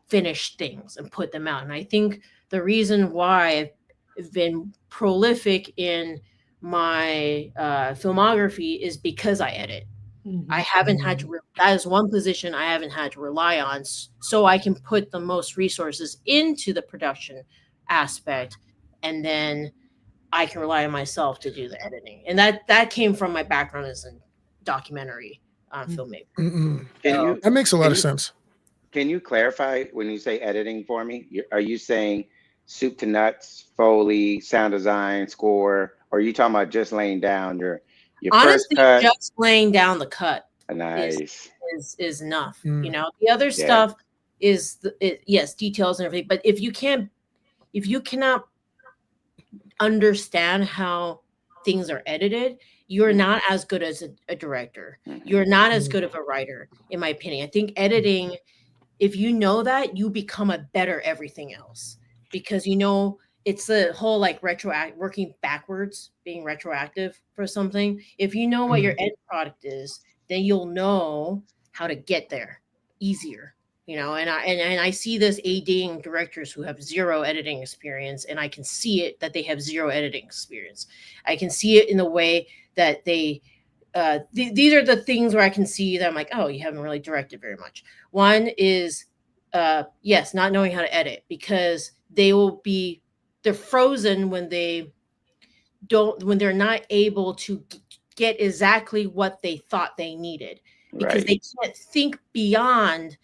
finish things and put them out. And I think the reason why I've been prolific in my filmography is because I edit. I haven't had to, that is one position I haven't had to rely on, so I can put the most resources into the production aspect, and then I can rely on myself to do the editing. And that came from my background as a documentary filmmaker. That makes a lot of sense. Can you clarify when you say editing for me? Are you saying soup to nuts, Foley, sound design, score, or are you talking about just laying down your honestly, first cut. just laying down the cut Nice. is enough. You know, the other stuff is yes, details and everything. But if you cannot understand how things are edited, you're not as good as a director. You're not as good of a writer, in my opinion. I think editing, if you know that, you become a better everything else, because you know it's the whole like working backwards, being retroactive for something. If you know what your end product is, then you'll know how to get there easier. You know, and I see this ADing directors who have zero editing experience, and I can see it that they have zero editing experience. I can see it in the way that they these are the things where I can see that I'm like, oh, you haven't really directed very much. One is yes, not knowing how to edit, because they're frozen when they're not able to get exactly what they thought they needed, because they can't think beyond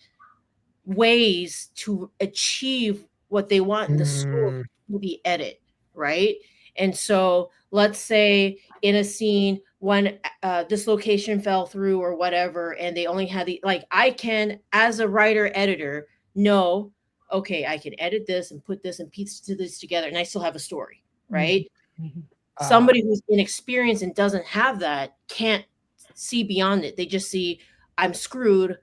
ways to achieve what they want in the story to be edit, right? And so let's say in a scene when this location fell through or whatever, and they only had I can, as a writer editor, know, okay, I can edit this and put this and piece this together, and I still have a story, right? Somebody who's inexperienced and doesn't have that can't see beyond it. They just see, I'm screwed.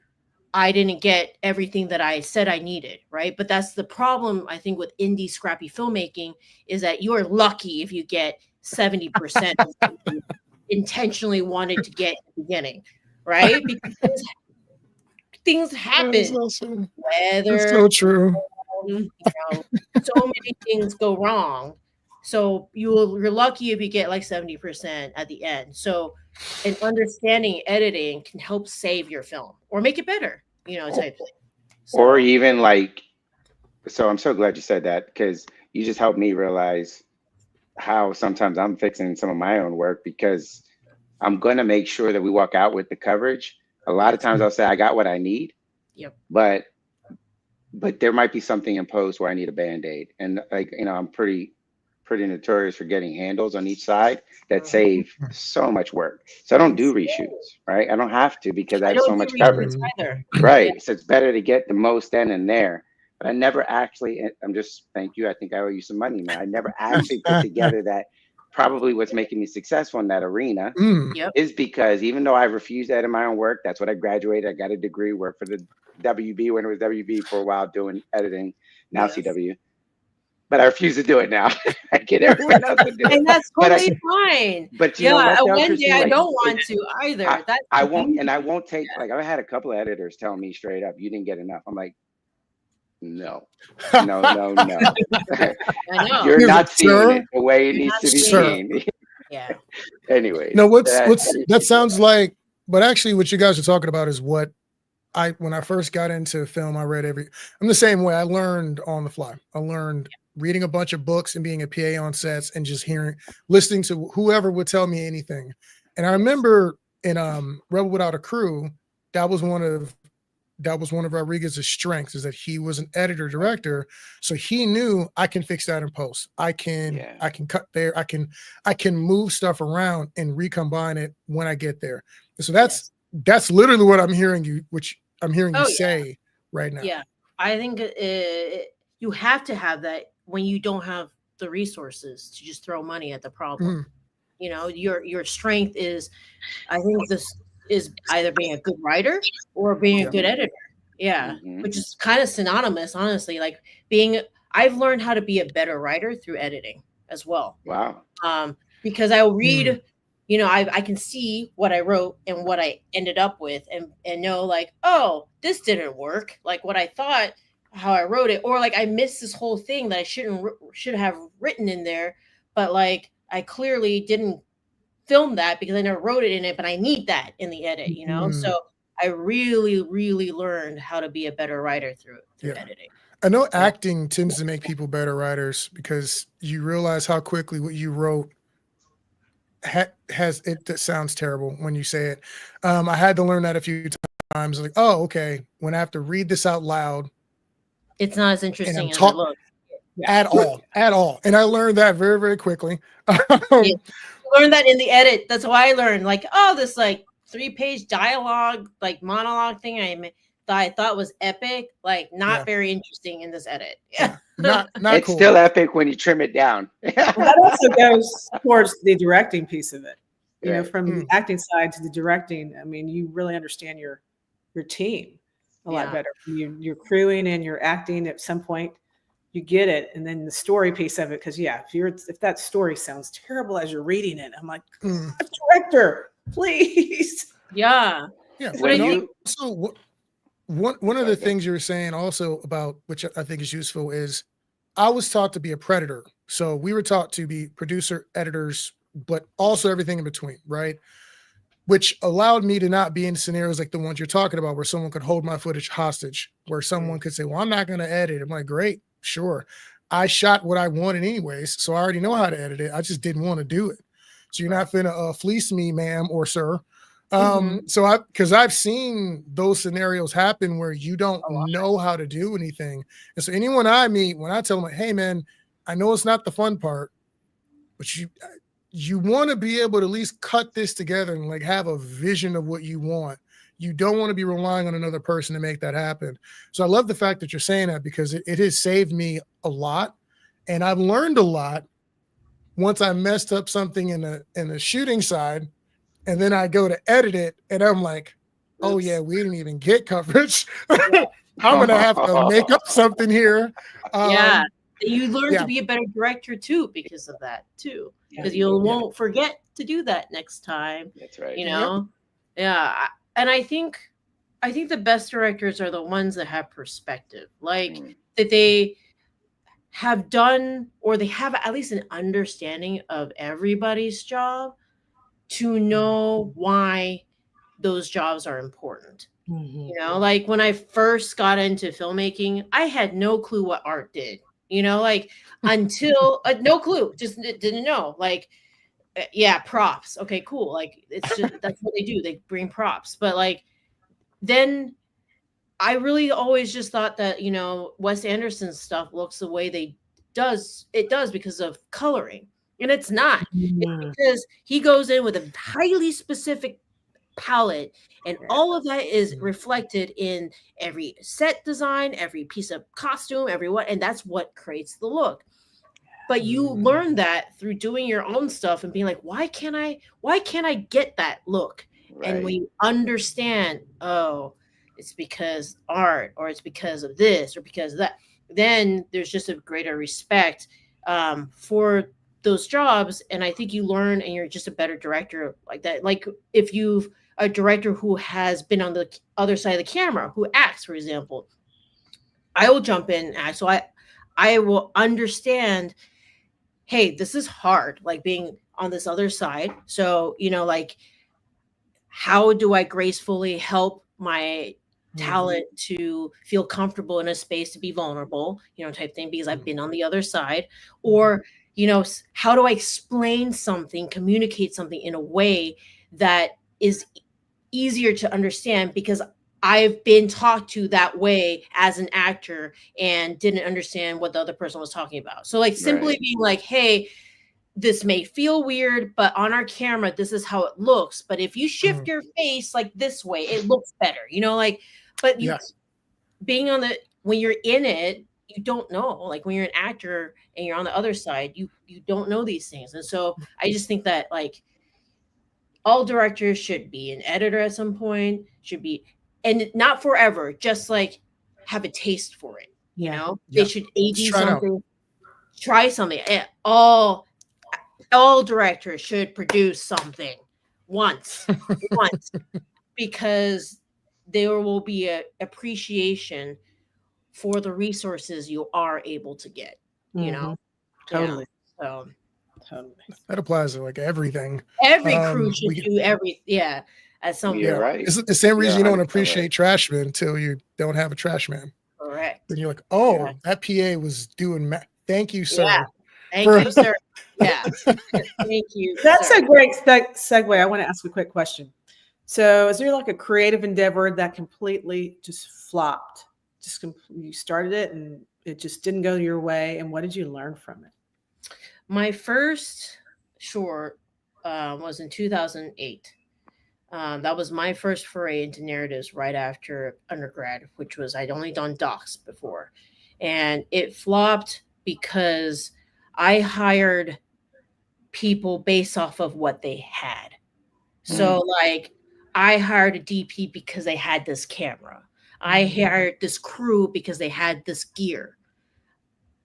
I didn't get everything that I said I needed, right? But that's the problem, I think, with indie scrappy filmmaking, is that you're lucky if you get 70% of what you intentionally wanted to get at the beginning, right? Because things happen. That's so true. You know, so many things go wrong. So you're lucky if you get like 70% at the end. So, and understanding editing can help save your film or make it better, you know, type thing. So, or even so I'm so glad you said that, because you just helped me realize how sometimes I'm fixing some of my own work, because I'm going to make sure that we walk out with the coverage. A lot of times I'll say I got what I need, but there might be something in post where I need a Band-Aid. And I'm pretty notorious for getting handles on each side that save so much work. So I don't do reshoots, right? I don't have to, because I have so much coverage. Right. Yeah. So it's better to get the most then and there. But I never actually, thank you. I think I owe you some money now. I never actually put together that probably what's making me successful in that arena is because even though I refused to edit my own work, that's what I graduated. I got a degree, worked for the WB when it was WB for a while doing editing, now CW. But I refuse to do it now. I get everyone else to do it. And that's totally fine. But you know what, one day I don't want to either. I won't take, I've had a couple of editors tell me straight up, you didn't get enough. I'm like, no. I know. You're not seeing it the way it needs to be seen. Yeah. Anyway. No, that sounds like, but actually what you guys are talking about is what when I first got into film, I'm the same way. I learned on the fly. I learned reading a bunch of books and being a PA on sets and just listening to whoever would tell me anything. And I remember in Rebel Without a Crew, that was one of Rodriguez's strengths, is that he was an editor director. So he knew, I can fix that in post. I can cut there. I can move stuff around and recombine it when I get there. So that's literally what I'm hearing you say right now. Yeah. I think you have to have that when you don't have the resources to just throw money at the problem. You know, your strength is, I think this is either being a good writer or being a good editor. Yeah. Which is kind of synonymous, honestly. Like I've learned how to be a better writer through editing as well. Wow. Because I'll read, you know, I can see what I wrote and what I ended up with and know like, oh, this didn't work. Like what I thought, how I wrote it, or like I missed this whole thing that I should have written in there, but like I clearly didn't film that because I never wrote it in it, but I need that in the edit, you know? So I really, really learned how to be a better writer through editing. I know acting tends to make people better writers because you realize how quickly what you wrote has it. That sounds terrible when you say it. I had to learn that a few times. Like, oh, okay. When I have to read this out loud, it's not as interesting as it looks. At all. And I learned that very, very quickly. learned that in the edit. That's why I learned, like, oh, this like 3-page dialogue, like monologue thing I thought was epic, like not very interesting in this edit. Yeah. Not it's cool. still epic when you trim it down. Well, that also goes towards the directing piece of it. You know, Right. from the acting side to the directing. I mean, you really understand your team a lot better. You're crewing and you're acting at some point. You get it, and then the story piece of it. Because if that story sounds terrible as you're reading it, I'm like, director, please. Yeah. But also, one of the things you were saying also about, which I think is useful, is I was taught to be a predator. So we were taught to be producer, editors, but also everything in between, right? Which allowed me to not be in scenarios like the ones you're talking about, where someone could hold my footage hostage, where someone could say, well, I'm not going to edit. I'm like, great, sure. I shot what I wanted anyways, so I already know how to edit it. I just didn't want to do it. So you're not finna fleece me, ma'am or sir. So because I've seen those scenarios happen where you don't know how to do anything. And so anyone I meet, when I tell them, like, hey man, I know it's not the fun part, but you want to be able to at least cut this together and like have a vision of what you want. You don't want to be relying on another person to make that happen. So I love the fact that you're saying that, because it has saved me a lot. And I've learned a lot once I messed up something in the shooting side. And then I go to edit it, and I'm like, oh, yeah, we didn't even get coverage. I'm going to have to make up something here. You learn to be a better director, too, because of that, too. Because you won't forget to do that next time. That's right. You know? Yeah. And I think the best directors are the ones that have perspective. Like, that they have done, or they have at least an understanding of everybody's job, to know why those jobs are important. You know, like when I first got into filmmaking, I had no clue what art did, you know, like until no clue, just didn't know. Like, props. Okay, cool. Like, it's just, that's what they do. They bring props. But like, then I really always just thought that, you know, Wes Anderson's stuff looks the way it does because of coloring. And it's not. It's because he goes in with a highly specific palette, and all of that is reflected in every set design, every piece of costume, and that's what creates the look. But you learn that through doing your own stuff and being like, why can't I get that look? Right. And when you understand, oh, it's because art, or it's because of this, or because of that, then there's just a greater respect for those jobs. And I think you learn, and you're just a better director like that. Like if you've a director who has been on the other side of the camera, who acts, for example, I will jump in and act. So I will understand, hey, this is hard, like being on this other side. So, you know, like, how do I gracefully help my talent to feel comfortable in a space to be vulnerable, you know, type thing, because I've been on the other side. Or, you know, how do I explain something, communicate something in a way that is easier to understand, because I've been talked to that way as an actor and didn't understand what the other person was talking about. So like simply being like, hey, this may feel weird, but on our camera, this is how it looks. But if you shift your face like this way, it looks better, you know, like, but you being on when you're in it, you don't know. Like when you're an actor and you're on the other side, you don't know these things. And so I just think that like all directors should be an editor at some point, should be, and not forever, just like have a taste for it. You know, they should AD something, try something. All directors should produce something once, because there will be an appreciation for the resources you are able to get, you know? Totally. Yeah. So totally. That applies to like everything. Every crew should do at some point. You're right. It's the same reason you don't appreciate trashmen until you don't have a trash man. Correct. Then you're like, oh, that PA was doing thank you, sir. Yeah. Thank you, sir. Yeah. Thank you. That's a great segue. I want to ask a quick question. So is there like a creative endeavor that completely just flopped? You started it and it just didn't go your way. And what did you learn from it? My first short was in 2008. That was my first foray into narratives right after undergrad, which was I'd only done docs before. And it flopped because I hired people based off of what they had. So like I hired a DP because they had this camera. I hired this crew because they had this gear.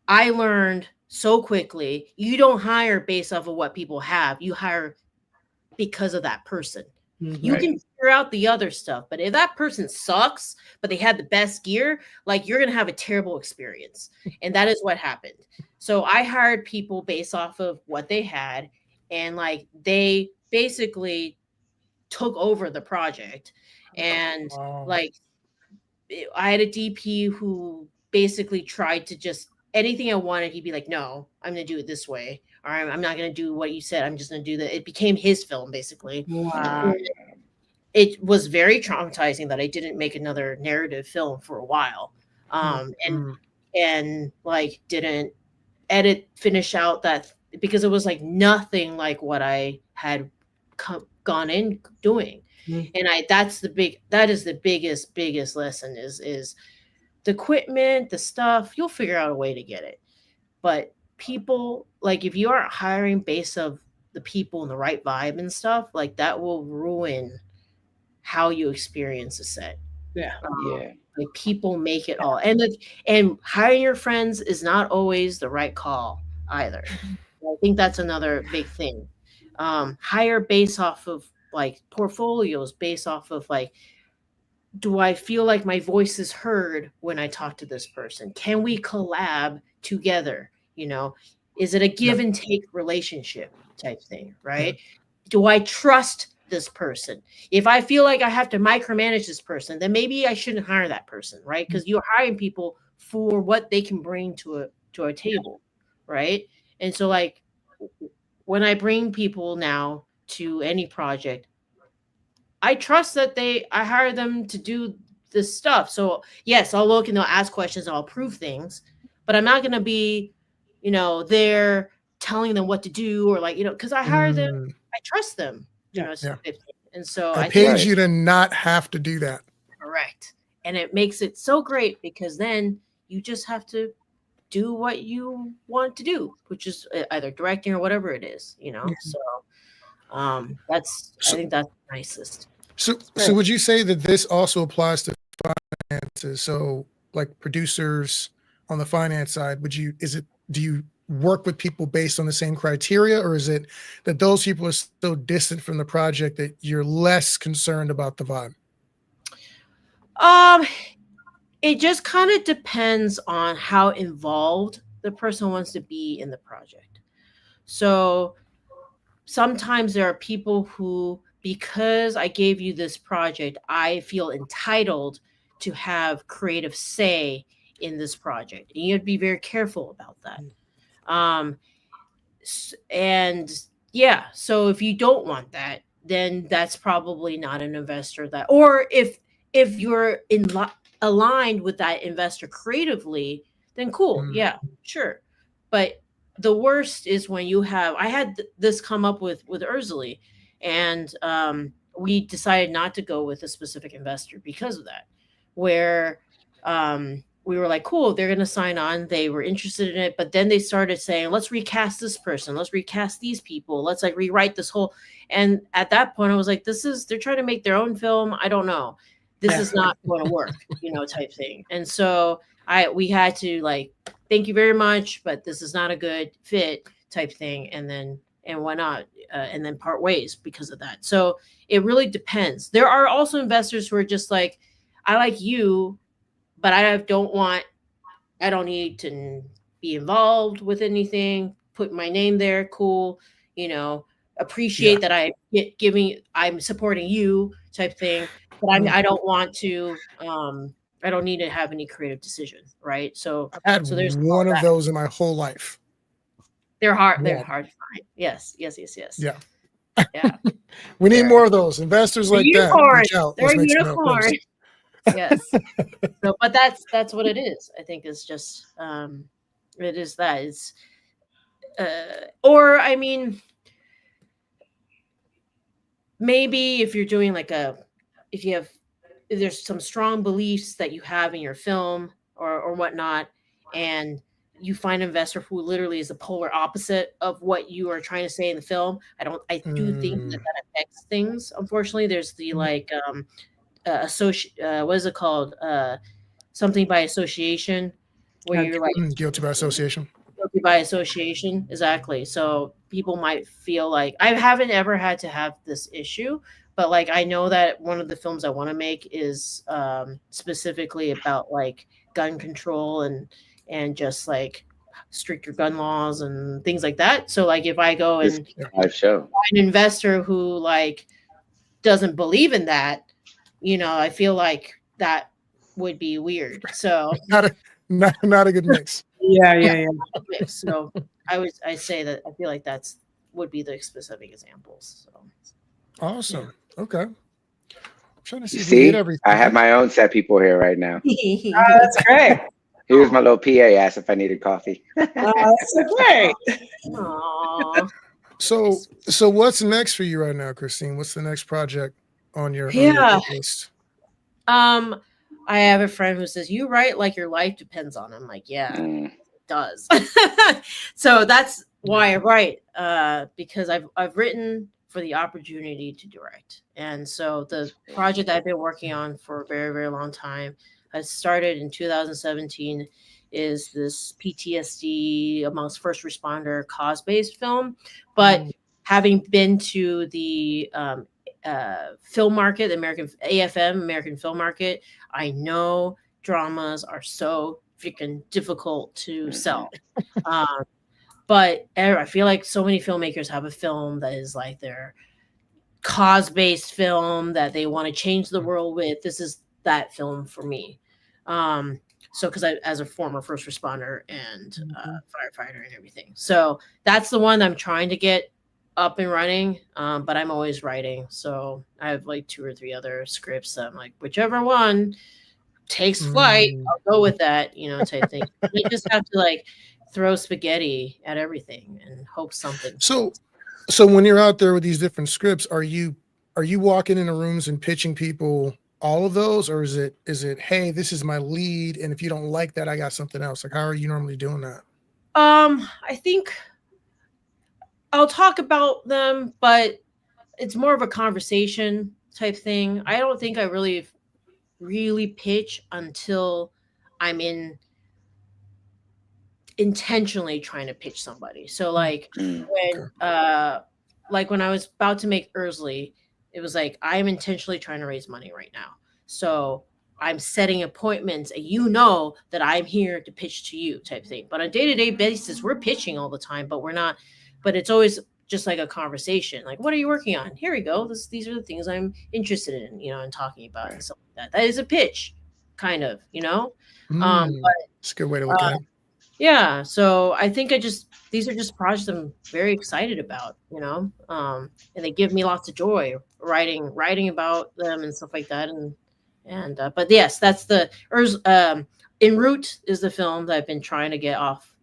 I learned so quickly, you don't hire based off of what people have. You hire because of that person. You can figure out the other stuff, but if that person sucks, but they had the best gear, like you're going to have a terrible experience. And that is what happened. So I hired people based off of what they had, and like they basically took over the project. And like I had a DP who basically tried to just anything I wanted, he'd be like, no, I'm going to do it this way. Or I'm not going to do what you said. I'm just going to do that. It became his film, basically. Wow. It was very traumatizing that I didn't make another narrative film for a while. And like didn't finish out that because it was like nothing like what I had gone in doing. And that is the biggest lesson is the equipment, the stuff, you'll figure out a way to get it. But people, like if you aren't hiring based of the people and the right vibe and stuff, like that will ruin how you experience a set. Like people make it all. And hiring your friends is not always the right call either. I think that's another big thing. Hire based off of like portfolios, based off of like, do I feel like my voice is heard when I talk to this person? Can we collab together? You know, is it a give and take relationship type thing, right? Do I trust this person? If I feel like I have to micromanage this person, then maybe I shouldn't hire that person, right? Because you're hiring people for what they can bring to a table, right? And so like when I bring people now to any project, I trust that I hire them to do this stuff. So yes, I'll look and they'll ask questions, I'll approve things, but I'm not going to be, there telling them what to do or like, because I hire them, I trust them. And so I paid you to not have to do that. Correct. And it makes it so great because then you just have to do what you want to do, which is either directing or whatever it is, So I think that's the nicest. So would you say that this also applies to finances? So like producers on the finance side, do you work with people based on the same criteria, or is it that those people are so distant from the project that you're less concerned about the vibe? It just kind of depends on how involved the person wants to be in the project. So sometimes there are people who, because I gave you this project, I feel entitled to have creative say in this project. And you have to be very careful about that. So if you don't want that, then that's probably not an investor or if you're aligned with that investor creatively, then cool. Yeah, sure. But the worst is when I had this come up with Erzulie, and we decided not to go with a specific investor because of that, where we were like, cool, they're going to sign on. They were interested in it. But then they started saying, let's recast this person. Let's recast these people. Let's like rewrite this whole. And at that point, I was like, they're trying to make their own film. I don't know. This is not going to work, type thing. And so we had to like, thank you very much, but this is not a good fit type thing. And why not? And then part ways because of that. So it really depends. There are also investors who are just like, I like you, but I don't need to be involved with anything. Put my name there. Cool. Appreciate that I'm supporting you type thing, but I don't want to, I don't need to have any creative decision. Right. So I've had there's one of those in my whole life. They're hard. They're hard to find. Yes. Yeah. Yeah. We need more of those investors like that. They're unicorn. Yes. So, but that's what it is. I think it's just it is that. It's or I mean, maybe if you're doing like if there's some strong beliefs that you have in your film or whatnot, and you find an investor who literally is the polar opposite of what you are trying to say in the film. I do think that affects things. Unfortunately, there's the like what is it called? Something by association, where you're like guilty by association. Guilty by association, exactly. So people might feel like I haven't ever had to have this issue, but like I know that one of the films I want to make is specifically about like gun control and just like stricter gun laws and things like that. So like if I go and find an investor who like doesn't believe in that, I feel like that would be weird. So not a good mix. Yeah. So I say that I feel like that's would be the specific examples. So awesome. Yeah. Okay. I'm trying to see. You see, I have my own set people here right now. That's great. Here's my little PA asked if I needed coffee. That's great. Aww. So what's next for you right now, Christine? What's the next project on your list? I have a friend who says, you write like your life depends on it. I'm like, yeah, it does. So that's why I write, because I've written for the opportunity to direct. And so the project I've been working on for a very, very long time, I started in 2017, is this PTSD amongst first responder cause-based film. But having been to the film market, the American film market, I know dramas are so freaking difficult to sell. But I feel like so many filmmakers have a film that is like their cause-based film that they want to change the world with. This is that film for me. So because I, as a former first responder and firefighter and everything, so that's the one I'm trying to get up and running. But I'm always writing, so I have like 2 or 3 other scripts that I'm like, whichever one takes flight, I'll go with that, type thing. You just have to like throw spaghetti at everything and hope something. So when you're out there with these different scripts, are you walking into rooms and pitching people all of those, or is it, hey, this is my lead, and if you don't like that, I got something else? Like, how are you normally doing that? I think I'll talk about them, but it's more of a conversation type thing. I don't think I really pitch until I'm intentionally trying to pitch somebody. So like when I was about to make Erzulie, it was like, I'm intentionally trying to raise money right now. So I'm setting appointments and that I'm here to pitch to you type thing. But on a day-to-day basis, we're pitching all the time, but it's always just like a conversation. Like, what are you working on? Here we go. These are the things I'm interested in, and talking about and stuff like that. That is a pitch, kind of, but it's a good way to look at it. Yeah. So I think these are just projects I'm very excited about, and they give me lots of joy writing about them and stuff like that. But yes, that's the En Route is the film that I've been trying to get off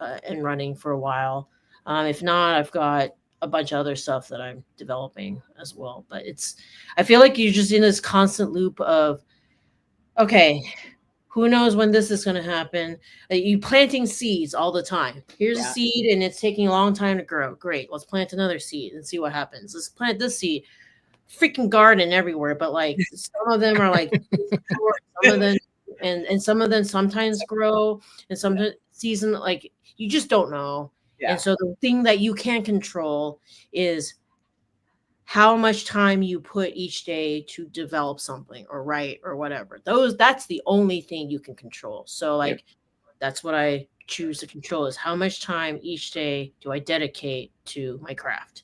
and running for a while. If not, I've got a bunch of other stuff that I'm developing as well. But I feel like you're just in this constant loop of, okay, who knows when this is going to happen? You planting seeds all the time. Here's a seed and it's taking a long time to grow. Great. Let's plant another seed and see what happens. Let's plant this seed. Freaking garden everywhere. But like some of them are like some of them and some of them sometimes grow and some season, like you just don't know. Yeah. And so the thing that you can control is how much time you put each day to develop something or write or whatever. That's the only thing you can control. So like, that's what I choose to control, is how much time each day do I dedicate to my craft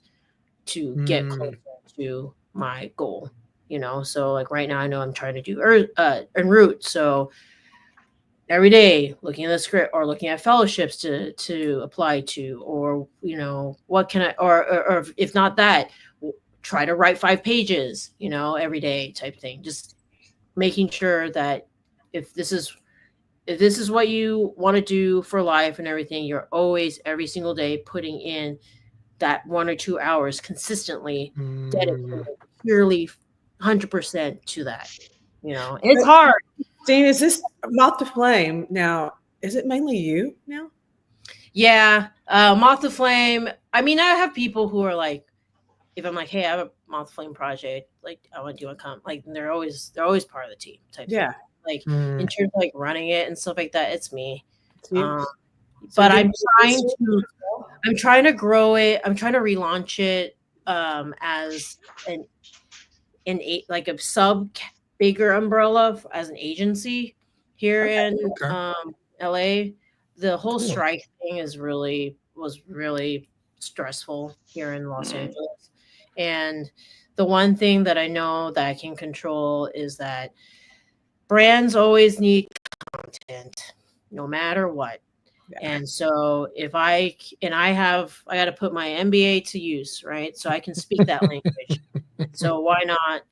to get closer to my goal, So like right now I know I'm trying to do En Route. So every day looking at the script or looking at fellowships to apply to, or, what can I, or if not that, try to write 5 pages, every day type thing. Just making sure that if this is what you want to do for life and everything, you're always every single day putting in that 1 or 2 hours consistently dedicated purely 100% to that. It's hard. Dean, is this Moth to Flame now? Is it mainly you now? Yeah, Moth to Flame. I mean, I have people who are like, if I'm like, hey, I have a Moth to Flame project, like I want you to come, like they're always part of the team type thing. Like in terms of like running it and stuff like that, it's me. But I'm trying to grow it. I'm trying to relaunch it as like a bigger umbrella as an agency here in LA. The whole strike thing was really stressful here in Los Angeles. And the one thing that I know that I can control is that brands always need content, no matter what. Yeah. And so I got to put my MBA to use, right? So I can speak that language. So why not,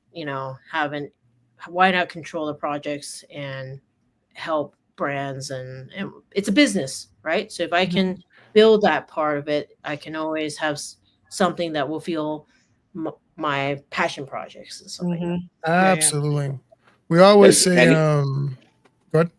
why not control the projects and help brands and it's a business, right? So if I can build that part of it, I can always have something that will feel my passion projects and stuff like that. Absolutely. Yeah. We always say, go ahead.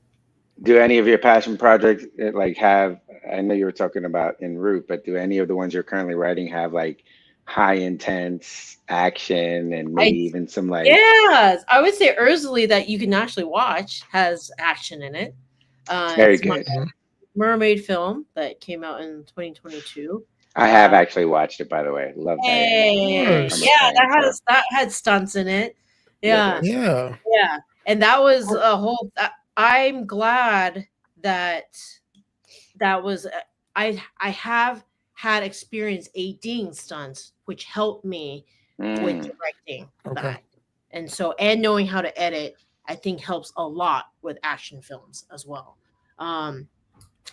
Do any of your passion projects like have, I know you were talking about En route, but do any of the ones you're currently writing have like high intense action and maybe even some like... Yeah, I would say Erzulie that you can actually watch has action in it. Very good. Mermaid film that came out in 2022. I have actually watched it, by the way. Love that. That had stunts in it. Yeah. And that was a whole... I'm glad that was... I have had experience ADing stunts, which helped me with directing that. And knowing how to edit, I think helps a lot with action films as well. And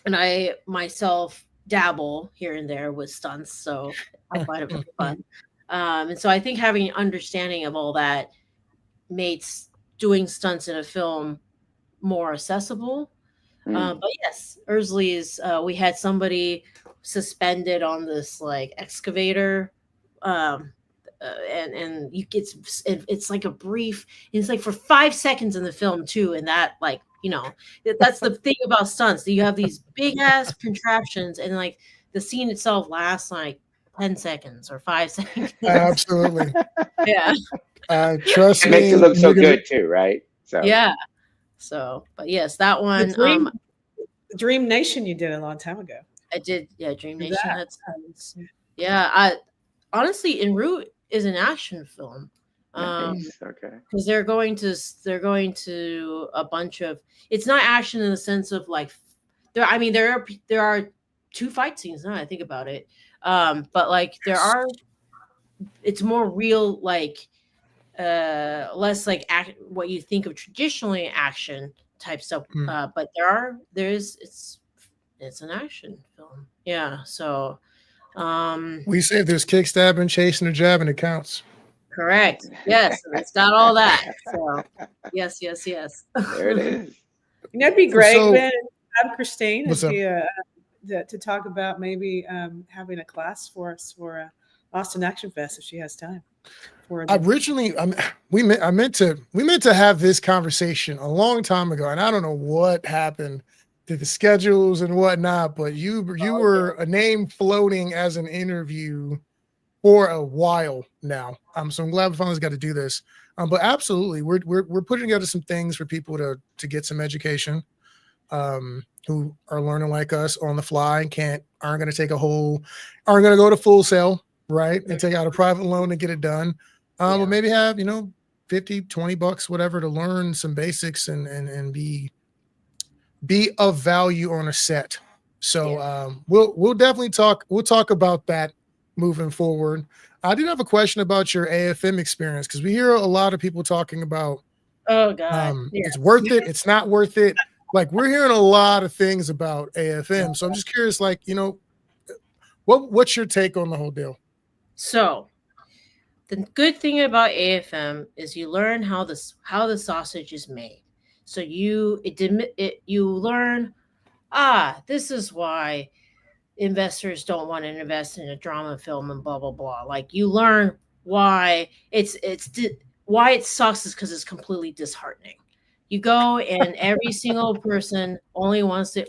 I myself dabble here and there with stunts, so I find it really fun. And so I think having an understanding of all that made doing stunts in a film more accessible. But yes, Erzulie is, we had somebody suspended on this like excavator, and it's like a brief, it's like for 5 seconds in the film too, and that like, that's the thing about stunts, that you have these big ass contraptions and like the scene itself lasts like 10 seconds or 5 seconds. Absolutely. Yeah. Trust me. It makes it look so good too, right? So yeah. So, but yes, that one. Dream Nation you did a long time ago. I did, yeah. Dream Nation had stunts. Yeah, I honestly, En route is an action film. Because they're going to a bunch of. It's not action in the sense of like, there are 2 fight scenes now I think about it, but like it's more real, like less like what you think of traditionally action type stuff. But it's an action film. Yeah. So we say if there's kick, stabbing, chasing, or jabbing, it counts. Correct. Yes, it's got all that. So yes. There it is. That'd be great. Ben, have Christine to talk about maybe having a class for us for Austin Action Fest if she has time. Originally, we meant to have this conversation a long time ago, and I don't know what happened to the schedules and whatnot. But you were a name floating as an interview for a while now. So I'm glad we finally got to do this. But absolutely, we're putting together some things for people to get some education, who are learning like us on the fly and aren't going to go to Full Sail, right, and take out a private loan and get it done. But maybe have, $50, $20, whatever, to learn some basics and be of value on a set. So we'll definitely talk. We'll talk about that moving forward. I did have a question about your AFM experience, because we hear a lot of people talking about, oh God, it's worth it, it's not worth it. Like, we're hearing a lot of things about AFM. So I'm just curious, like, what's your take on the whole deal? So the good thing about AFM is you learn how the sausage is made. So you learn, this is why investors don't want to invest in a drama film and blah blah blah. Like you learn why why it sucks is because it's completely disheartening. You go and every single person only wants to.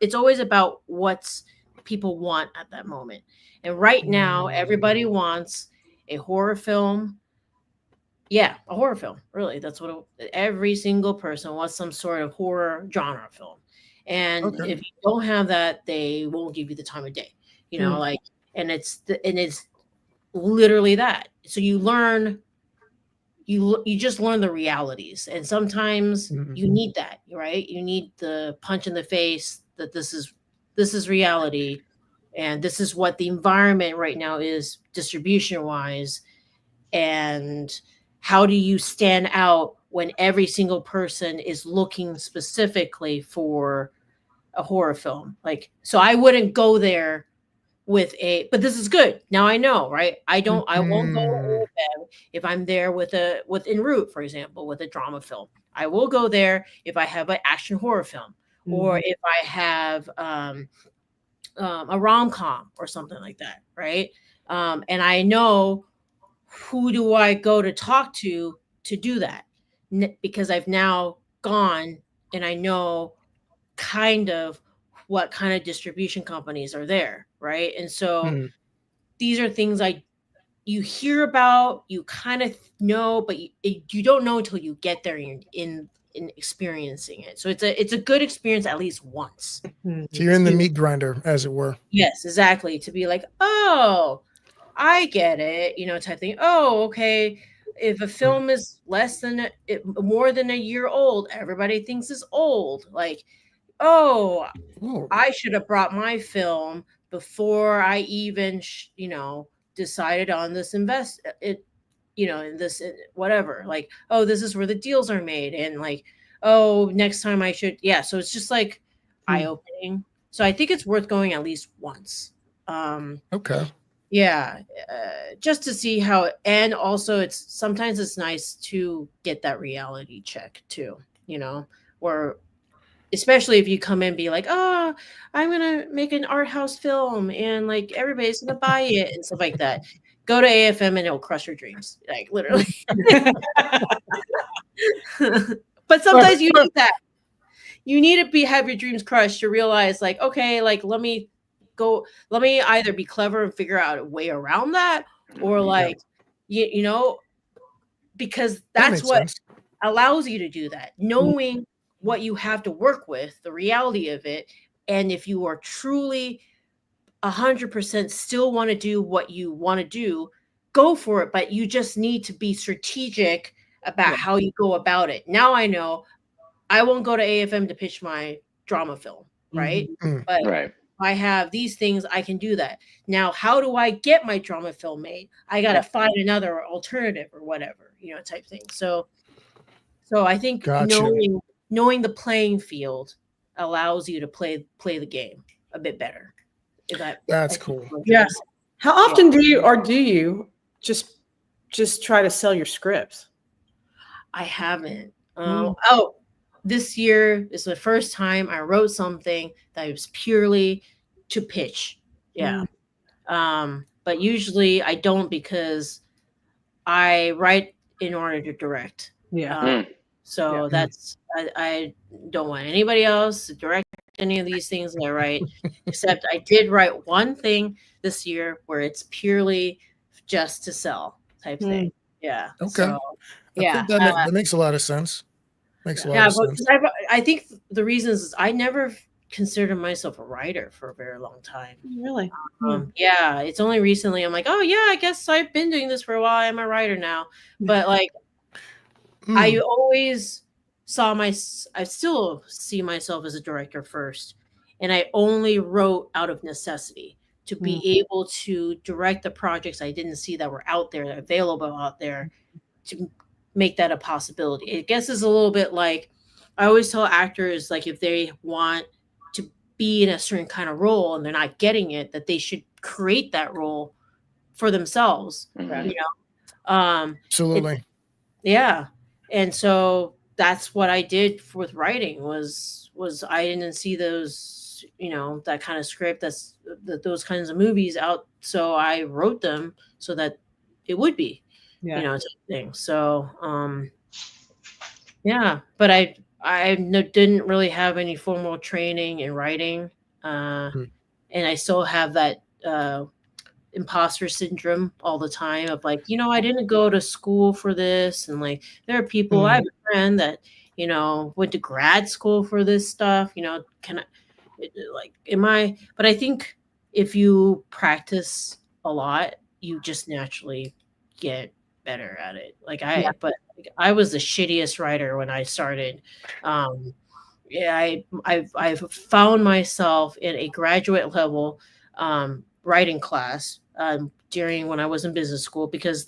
It's always about what's people want at that moment. And right now, everybody wants a horror film. Yeah, a horror film. Really, that's what every single person wants, some sort of horror genre film. And if you don't have that, they won't give you the time of day. You know, like, and it's literally that. So you learn. You just learn the realities, and sometimes you need that, right? You need the punch in the face that this is reality, and this is what the environment right now is distribution wise. And how do you stand out when every single person is looking specifically for a horror film? Like, so I wouldn't go there with but this is good. Now I know, right? I won't go if I'm there with En route, for example, with a drama film. I will go there if I have an action horror film, or if I have a rom-com or something like that, right? And I know who do I go to talk to do that, because I've now gone and I know kind of what kind of distribution companies are there, right? And so these are things you hear about, you kind of know, but you don't know until you get there in experiencing it. So it's a good experience at least once. So you're in the meat grinder, as it were. Yes, exactly. To be like, oh, I get it, you know, type thing. Oh, okay. If a film is more than a year old, everybody thinks it's old. Like, oh, I should have brought my film before I even, decided on this in this whatever. Like, oh, this is where the deals are made, and like, oh, next time I should. Yeah, so it's just like eye-opening. So I think it's worth going at least once. Okay. Yeah, just to see how, and also sometimes it's nice to get that reality check too, or especially if you come in and be like, oh, I'm gonna make an art house film and like everybody's gonna buy it and stuff like that. Go to AFM and it'll crush your dreams, like literally. But sometimes you need that. You need to have your dreams crushed to realize, like, okay, like let me either be clever and figure out a way around that, or like because that's what sense. Allows you to do that, knowing what you have to work with, the reality of it. And if you are truly 100% still want to do what you want to do, go for it. But you just need to be strategic about how you go about it. Now I know I won't go to AFM to pitch my drama film, right? But I have these things, I can do that. Now, how do I get my drama film made? I got to find another alternative or whatever, type thing. So I think knowing the playing field allows you to play the game a bit better. That's cool. Yes. How often do you just try to sell your scripts? I haven't. This year is the first time I wrote something that was purely to pitch. Yeah. But usually I don't, because I write in order to direct. So that's, I don't want anybody else to direct any of these things that I write, except I did write one thing this year where it's purely just to sell type thing. Yeah. Okay. So, I think that makes a lot of sense. Makes a lot of sense. I think the reason is I never considered myself a writer for a very long time. Really? Yeah. It's only recently I'm like, oh yeah, I guess I've been doing this for a while. I'm a writer now. But like, I always I still see myself as a director first. And I only wrote out of necessity to be able to direct the projects I didn't see that were out there, available out there, to make that a possibility. I guess it's a little bit like, I always tell actors, like, if they want to be in a certain kind of role and they're not getting it, that they should create that role for themselves. Absolutely. Yeah. And so that's what I did with writing was I didn't see those that kind of script, those kinds of movies out. So I wrote them so that it would be, type thing. So, but I didn't really have any formal training in writing. And I still have that imposter syndrome all the time of like, I didn't go to school for this. And like, there are people, I have a friend that, went to grad school for this stuff, can I, but I think if you practice a lot, you just naturally get better at it. But I was the shittiest writer when I started. I've found myself in a graduate level writing class during when I was in business school, because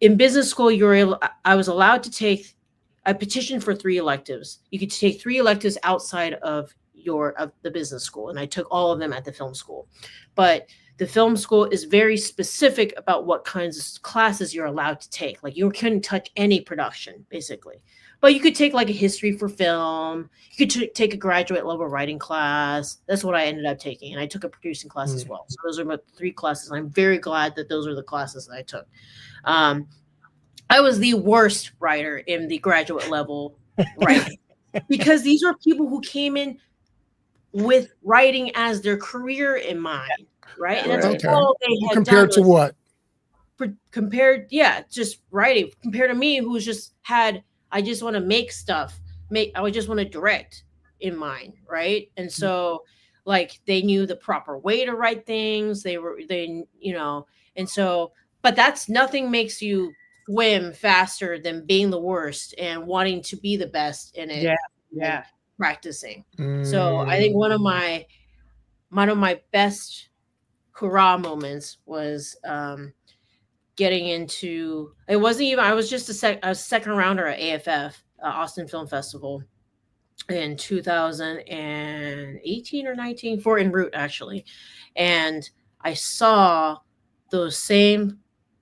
in business school I was allowed to take. I petitioned for 3 electives. You could take 3 electives outside of the business school, and I took all of them at the film school. But the film school is very specific about what kinds of classes you're allowed to take. Like you couldn't touch any production, basically. But you could take like a history for film. You could take a graduate level writing class. That's what I ended up taking. And I took a producing class as well. So those are about 3 classes. And I'm very glad that those are the classes that I took. I was the worst writer in the graduate level writing because these were people who came in with writing as their career in mind, right? And that's all they had compared done to what? Just writing. Compared to me, who's just had, I just want to make stuff. I just want to direct in mind, right? And so, like, they knew the proper way to write things. And so, but that's nothing makes you swim faster than being the worst and wanting to be the best in it. Practicing. So I think one of my best hurrah moments was getting into, it wasn't even, I was just a second rounder at AFF, Austin Film Festival, in 2018 or 19 for En route actually. And I saw those same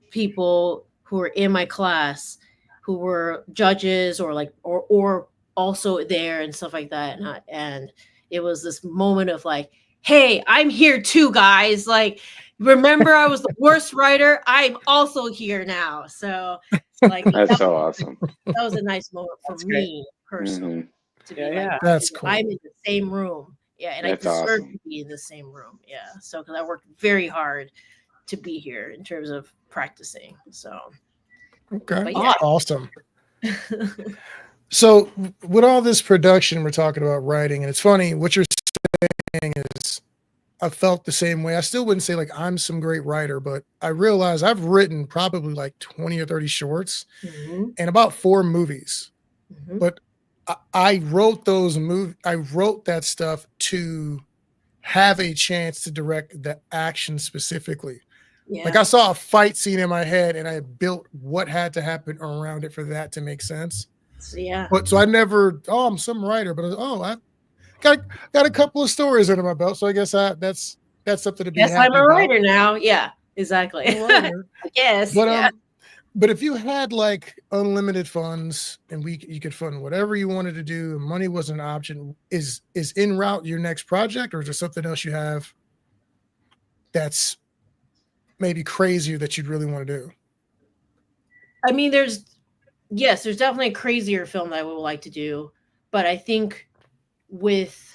people who were in my class who were judges or also there and stuff like that. And it was this moment of like, hey, I'm here too, guys. Like, remember I was the worst writer? I'm also here now. So like that's so awesome. That was a nice moment for me personally. To be like, that's cool. I'm in the same room. Yeah, and that's I deserve to be in the same room. Yeah. So because I worked very hard to be here in terms of practicing. So okay. Awesome. So with all this production, we're talking about writing, and it's funny what you're saying is I felt the same way. I still wouldn't say like I'm some great writer, but I realize I've written probably like 20 or 30 shorts and about 4 movies. But I wrote I wrote that stuff to have a chance to direct the action specifically. Yeah. Like I saw a fight scene in my head and I built what had to happen around it for that to make sense. Yeah. But so I never, I'm some writer, but I got a couple of stories under my belt. So I guess that's something to be happy I'm a about. writer now. Yeah, exactly. Yes. But if you had like unlimited funds and you could fund whatever you wanted to do, and money wasn't an option, is En route your next project, or is there something else you have that's maybe crazier that you'd really want to do? I mean, there's definitely a crazier film that I would like to do, but I think with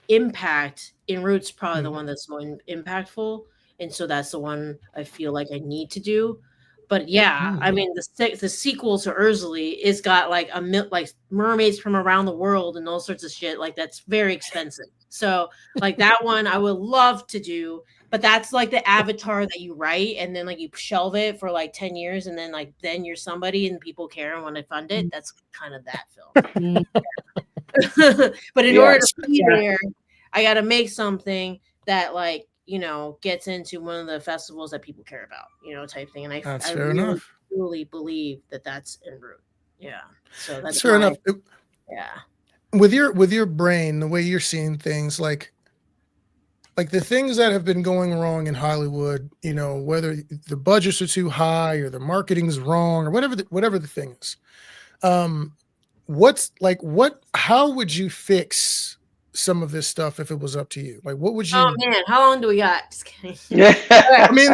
impact, En route's probably the one that's more impactful, and so that's the one I feel like I need to do. But yeah, I mean the sequel to Erzulie is got like mermaids from around the world and all sorts of shit. Like that's very expensive. So like that one I would love to do, but that's like the Avatar that you write and then like you shelve it for like 10 years and then then you're somebody and people care and want to fund it. That's kind of that film. But in order to be there, I got to make something that gets into one of the festivals that people care about, type thing. And I really truly believe that that's En route. Yeah. So that's fair enough. Yeah. With your brain, the way you're seeing things, like the things that have been going wrong in Hollywood, whether the budgets are too high or the marketing's wrong or whatever the thing is, how would you fix some of this stuff if it was up to you? Like, what would you? Oh man, how long do we got? Just kidding. Yeah. I mean,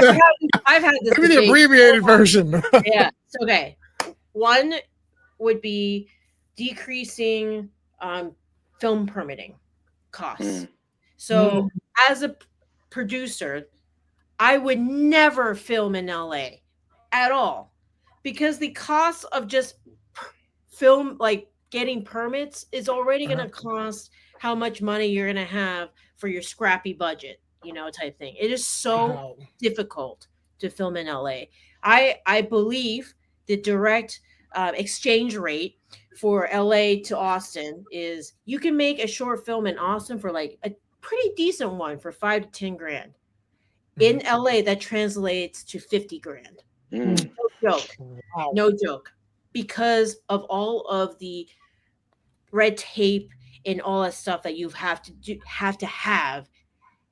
I've had this. maybe the debate. abbreviated version. Yeah. Okay. One would be decreasing film permitting costs. So as a producer, I would never film in LA at all because the cost of just film, like getting permits, is already going to cost how much money you're going to have for your scrappy budget, type thing. It is so difficult to film in LA. I believe the direct exchange rate for LA to Austin is you can make a short film in Austin for like a pretty decent one for $5 to $10 grand. In LA, that translates to 50 grand. No joke. Wow. No joke. Because of all of the red tape and all that stuff that you have to have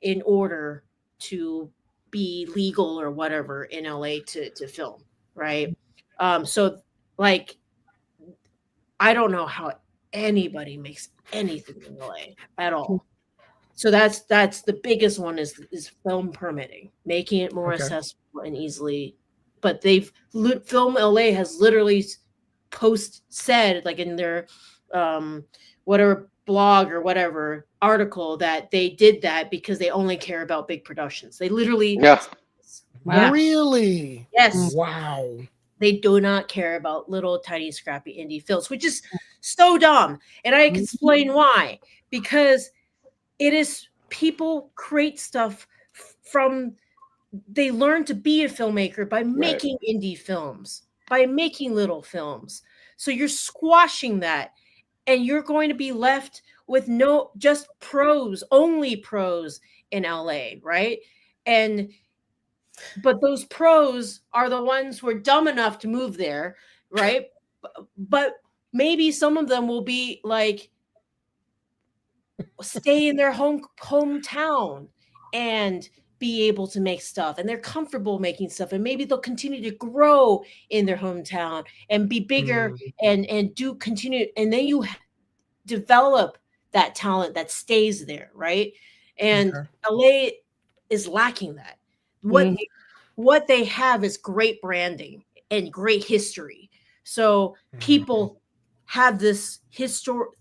in order to be legal or whatever in LA to film, right? So like, I don't know how anybody makes anything in LA at all. So that's the biggest one is film permitting, making it more accessible and easily. But Film LA has literally said like in their whatever blog or whatever article that they did that because they only care about big productions. They literally Really? Yes. Wow. They do not care about little tiny scrappy indie films, which is so dumb. And I can explain why. Because it is people create stuff they learn to be a filmmaker by making indie films, by making little films. So you're squashing that and you're going to be left with just only pros in LA, right? But those pros are the ones who are dumb enough to move there, right? But maybe some of them will be like, stay in their hometown and be able to make stuff, and they're comfortable making stuff, and maybe they'll continue to grow in their hometown and be bigger and do continue, and then you develop that talent that stays there, right? And LA is lacking that. What they have is great branding and great history. So people have this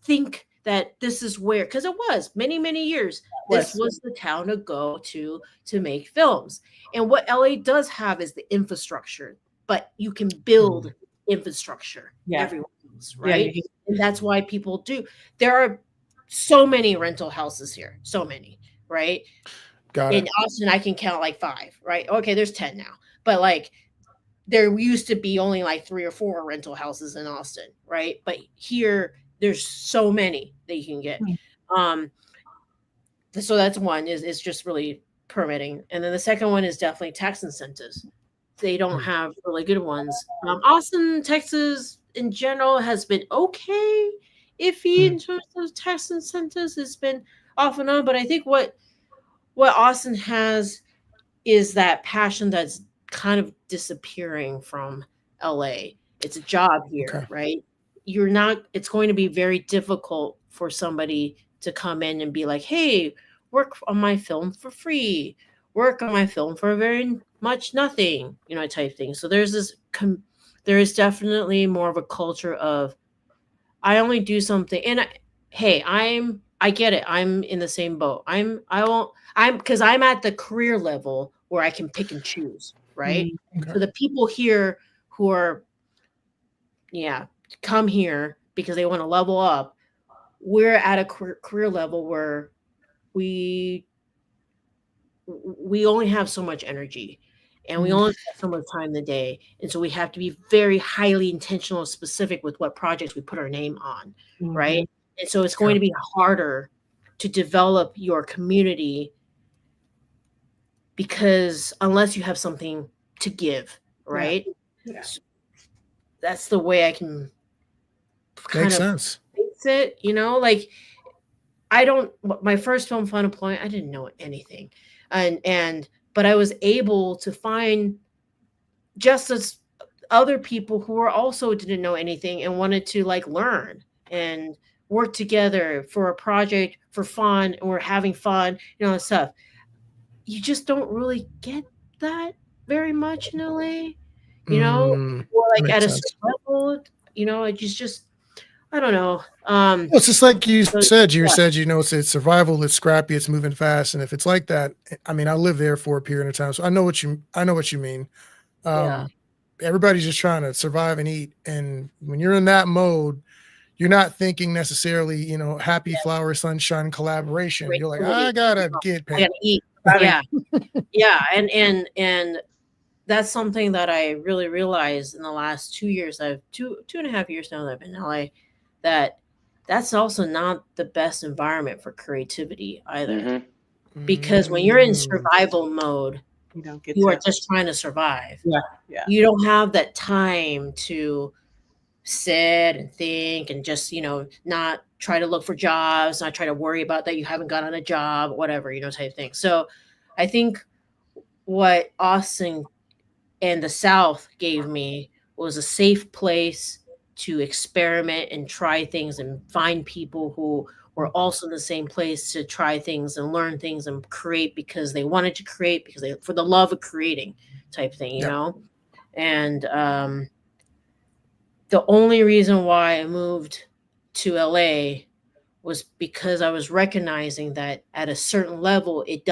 think that this is where, because it was many, many years, this was the town to go to make films. And what LA does have is the infrastructure, but you can build infrastructure everywhere else, right? Yeah, and that's why people do. There are so many rental houses here, so many, right? In Austin, I can count like 5, right? Okay, there's 10 now. But like there used to be only like 3 or 4 rental houses in Austin, right? But here, there's so many that you can get. So that's one is just really permitting. And then the second one is definitely tax incentives. They don't have really good ones. Austin, Texas in general has been okay, iffy in terms of tax incentives. It's been off and on, but I think what Austin has is that passion that's kind of disappearing from LA. It's a job here, right? It's going to be very difficult for somebody to come in and be like, hey, work on my film for free, work on my film for very much nothing, type thing. So there is definitely more of a culture of, I only do something. And I get it. I'm in the same boat. Because I'm at the career level where I can pick and choose, right? So the people here who are, come here because they want to level up, we're at a career level where we only have so much energy and we only have so much time in the day. And so we have to be very highly intentional and specific with what projects we put our name on, right? And so it's going to be harder to develop your community because unless you have something to give, right? Yeah. So that's the way I can Makes sense. Fix it, like my first film, Fun Employment, I didn't know anything. But I was able to find just as other people who were also didn't know anything and wanted to like learn and work together for a project for fun and we're having fun, and stuff. You just don't really get that very much in LA, or like at a certain level, it just I don't know. Well, it's just like you said. You yeah. said, it's survival, it's scrappy, it's moving fast, and if it's like that, I mean, I lived there for a period of time, so I know what you mean. Everybody's just trying to survive and eat, and when you're in that mode, you're not thinking necessarily, happy flower, sunshine, collaboration. You're like, I gotta get paid. I gotta eat. Yeah, and that's something that I really realized in the last 2 years. I've 2.5 years now that I've been in LA. That's also not the best environment for creativity either, because when you're in survival mode, you are just trying to survive. You don't have that time to sit and think and just not try to look for jobs, not try to worry about that you haven't gotten a job, whatever, type of thing. So I think what Austin and the South gave me was a safe place to experiment and try things and find people who were also in the same place to try things and learn things and create because they wanted to create, because for the love of creating type thing, and the only reason why I moved to LA was because I was recognizing that at a certain level, it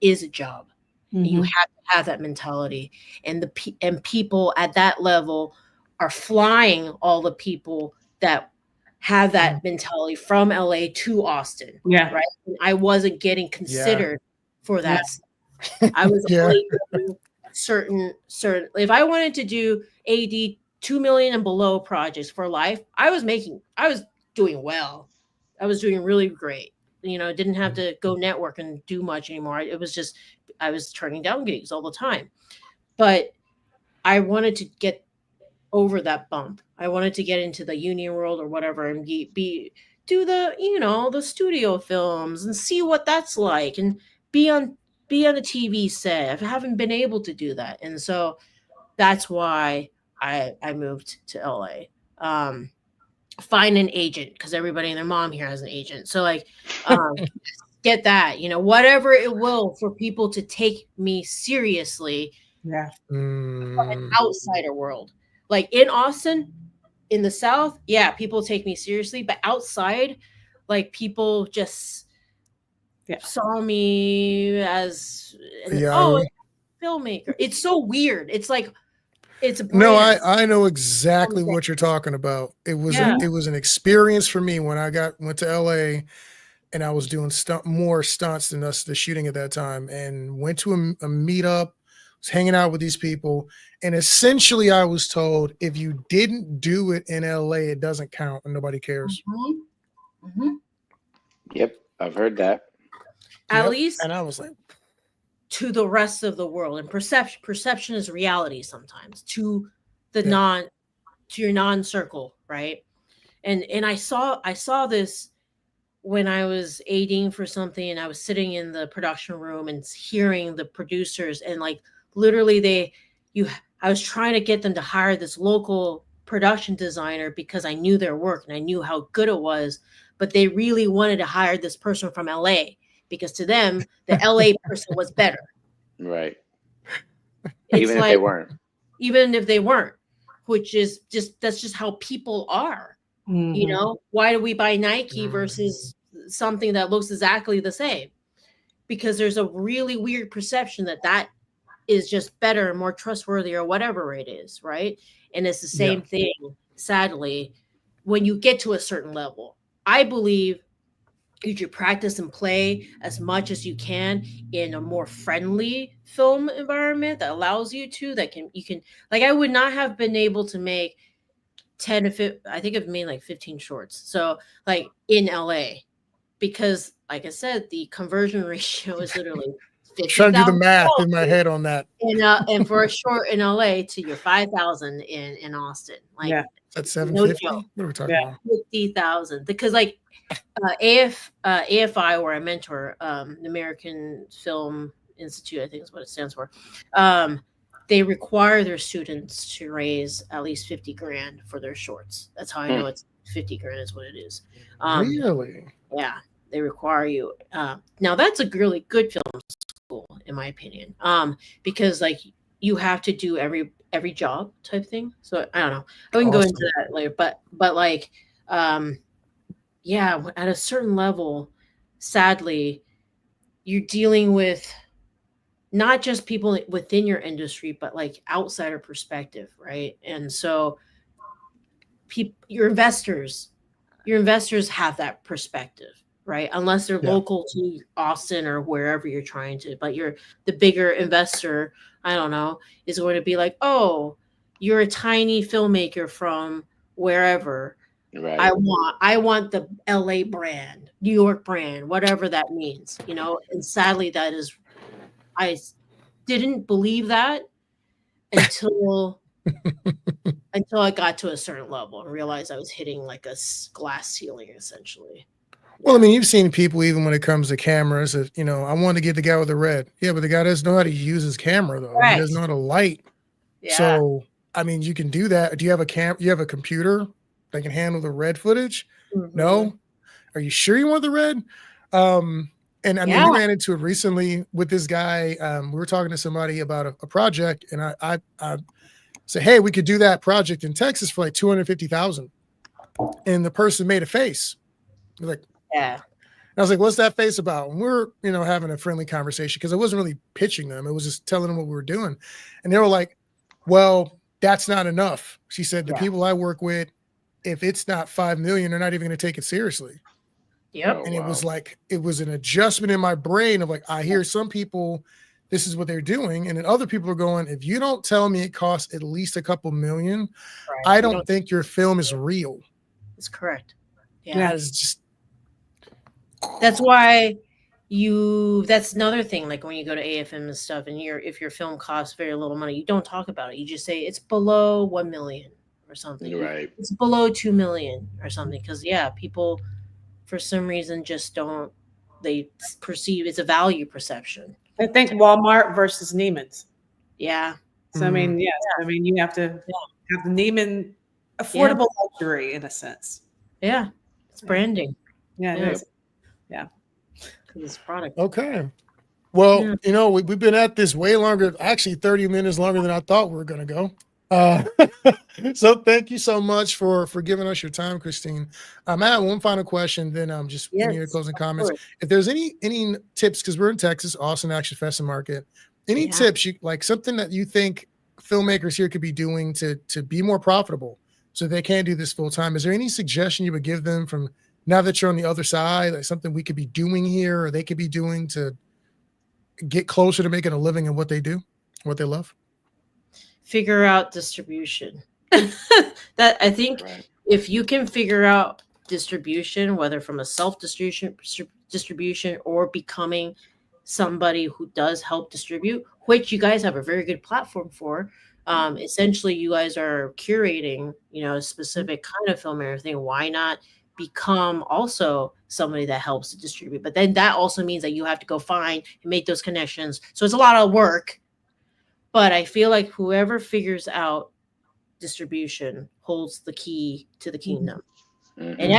is a job. You have to have that mentality, and people at that level are flying all the people that have that mentality from LA to Austin. Right. And I wasn't getting considered for that. I was only doing certain, if I wanted to do AD 2 million and below projects for life, I was doing well. I was doing really great. Didn't have to go network and do much anymore. It was just, I was turning down gigs all the time, but I wanted to get over that bump. I wanted to get into the union world or whatever and do the the studio films and see what that's like and be on a TV set. I haven't been able to do that, and so that's why I moved to LA. Find an agent, because everybody and their mom here has an agent. So get that, whatever it will for people to take me seriously. From an outsider world. Like in Austin, in the South, people take me seriously, but outside, like people just saw me as a filmmaker. It's so weird. It's like it's a brand. No, I know exactly what you're talking about. It was an experience for me when I went to LA, and I was doing more stunts than the shooting at that time, and went to a meetup. Was hanging out with these people, and essentially I was told, if you didn't do it in LA, it doesn't count and nobody cares. Yep, I've heard that. At least, and I was like, to the rest of the world, and perception is reality sometimes to the to your non-circle, right? And I saw this when I was aiding for something, and I was sitting in the production room and hearing the producers, and like literally I was trying to get them to hire this local production designer because I knew their work and I knew how good it was, but they really wanted to hire this person from LA because to them the LA person was better. Right. Even if they weren't, which is that's just how people are. Why do we buy Nike versus something that looks exactly the same? Because there's a really weird perception that is just better and more trustworthy or whatever it is, right? And it's the same thing, sadly, when you get to a certain level. I believe you should practice and play as much as you can in a more friendly film environment that allows you to, I would not have been able to make 10 to 15, I think I've made like 15 shorts. So like in LA, because like I said, the conversion ratio is literally 50, trying to do the math in my head on that. And for a short in LA to your 5,000 in Austin, that's 750. What are we talking about? 50,000, because like AFI, where I mentor, the American Film Institute, I think is what it stands for. They require their students to raise at least 50 grand for their shorts. That's how I know it's 50 grand is what it is. Really? Yeah, they require you. Now that's a really good film school, in my opinion, because like you have to do every job type thing. So I don't know. I can go into that later, but like, yeah, at a certain level, sadly, you're dealing with not just people within your industry, but like outsider perspective, right? And so your investors have that perspective, right? Unless they're local to Austin or wherever you're trying to, but the bigger investor, I don't know, is going to be like, oh, you're a tiny filmmaker from wherever. Right. I want the LA brand, New York brand, whatever that means, you know. And sadly, I didn't believe that until I got to a certain level and realized I was hitting like a glass ceiling, essentially. Well, I mean, you've seen people, even when it comes to cameras, that, you know, I want to get the guy with the red. Yeah, but the guy doesn't know how to use his camera, though. Right. He doesn't know how to light. Yeah. So, I mean, you can do that. Do you have you have a computer that can handle the red footage? Mm-hmm. No. Are you sure you want the red? And I mean, we ran into it recently with this guy. We were talking to somebody about a project, and I said, hey, we could do that project in Texas for like $250,000. And the person made a face. Like, yeah. And I was like, what's that face about? And we're, you know, having a friendly conversation because I wasn't really pitching them. It was just telling them what we were doing. And they were like, well, that's not enough. She said, the people I work with, if it's not 5 million, they're not even going to take it seriously. Yep. And it was like, it was an adjustment in my brain of like, I hear some people, this is what they're doing. And then other people are going, if you don't tell me it costs at least a couple million, I don't think your film is real. That's correct. Yeah. That is just. That's why that's another thing. Like when you go to AFM and stuff, and if your film costs very little money, you don't talk about it. You just say it's below 1 million or something. Right. It's below 2 million or something. Because people, for some reason, just don't. They perceive it's a value perception. I think Walmart versus Neiman's. Yeah. So I mean, yes. I mean, you have to have the Neiman affordable luxury in a sense. Yeah. It's branding. Yeah. It is. Yeah. This product. Okay. Well, you know, we've been at this way longer, actually 30 minutes longer than I thought we were going to go. So thank you so much for giving us your time, Christine. I have one final question, then just any other closing comments. If there's any tips, because we're in Texas, Austin Action Fest and Market, any tips, like something that you think filmmakers here could be doing to be more profitable so they can do this full time? Is there any suggestion you would give them from now that you're on the other side, like something we could be doing here or they could be doing to get closer to making a living in what they do, what they love? Figure out distribution. That I think if you can figure out distribution, whether from a self-distribution or becoming somebody who does help distribute, which you guys have a very good platform for. Essentially, you guys are curating, you know, a specific kind of film and everything. Why not become also somebody that helps to distribute? But then that also means that you have to go find and make those connections. So it's a lot of work. But I feel like whoever figures out distribution holds the key to the kingdom. Mm-hmm. And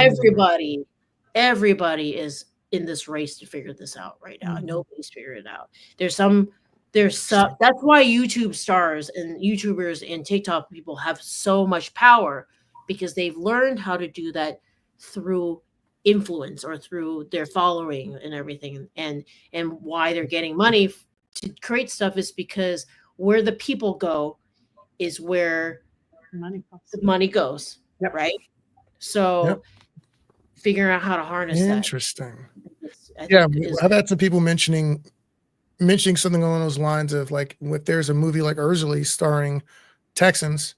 everybody is in this race to figure this out right now. Mm-hmm. Nobody's figured it out. There's some that's why YouTube stars and YouTubers and TikTok people have so much power, because they've learned how to do that through influence or through their following and everything. And why they're getting money to create stuff is because where the people go is where the money goes. Yep. Right. So figuring out how to harness that. Interesting. I've had some people mentioning something along those lines of like, if there's a movie like Erzulie starring Texans,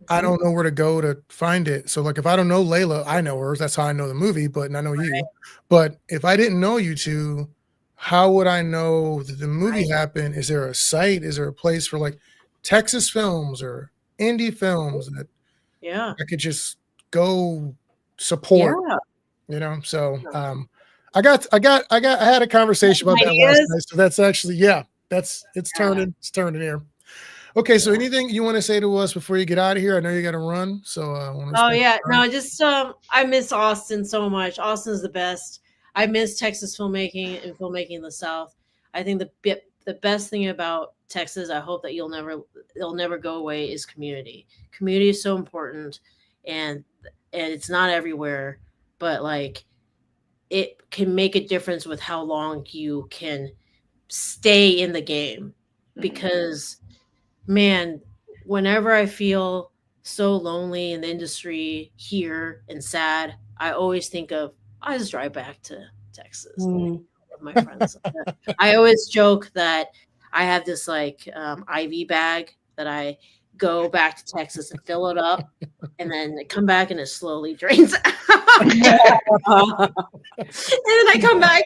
I don't know where to go to find it. So like, if I don't know Layla, I know her. That's how I know the movie, but I know you. But if I didn't know you two, how would I know that the movie happened? Is there a site? Is there a place for like Texas films or indie films that I could just go support? You know, so I had a conversation about that last night. So that's actually it's turning here. Okay, so anything you want to say to us before you get out of here? I know you got to run, so I want to. Oh yeah, no, just I miss Austin so much. Austin's the best. I miss Texas filmmaking and filmmaking in the South. I think the best thing about Texas, I hope that it'll never go away, is community. Community is so important, and it's not everywhere, but like it can make a difference with how long you can stay in the game. Because man, whenever I feel so lonely in the industry here and sad, I always think of I just drive back to Texas with my friends. I always joke that I have this like IV bag that I go back to Texas and fill it up, and then come back and it slowly drains out. And then I come back.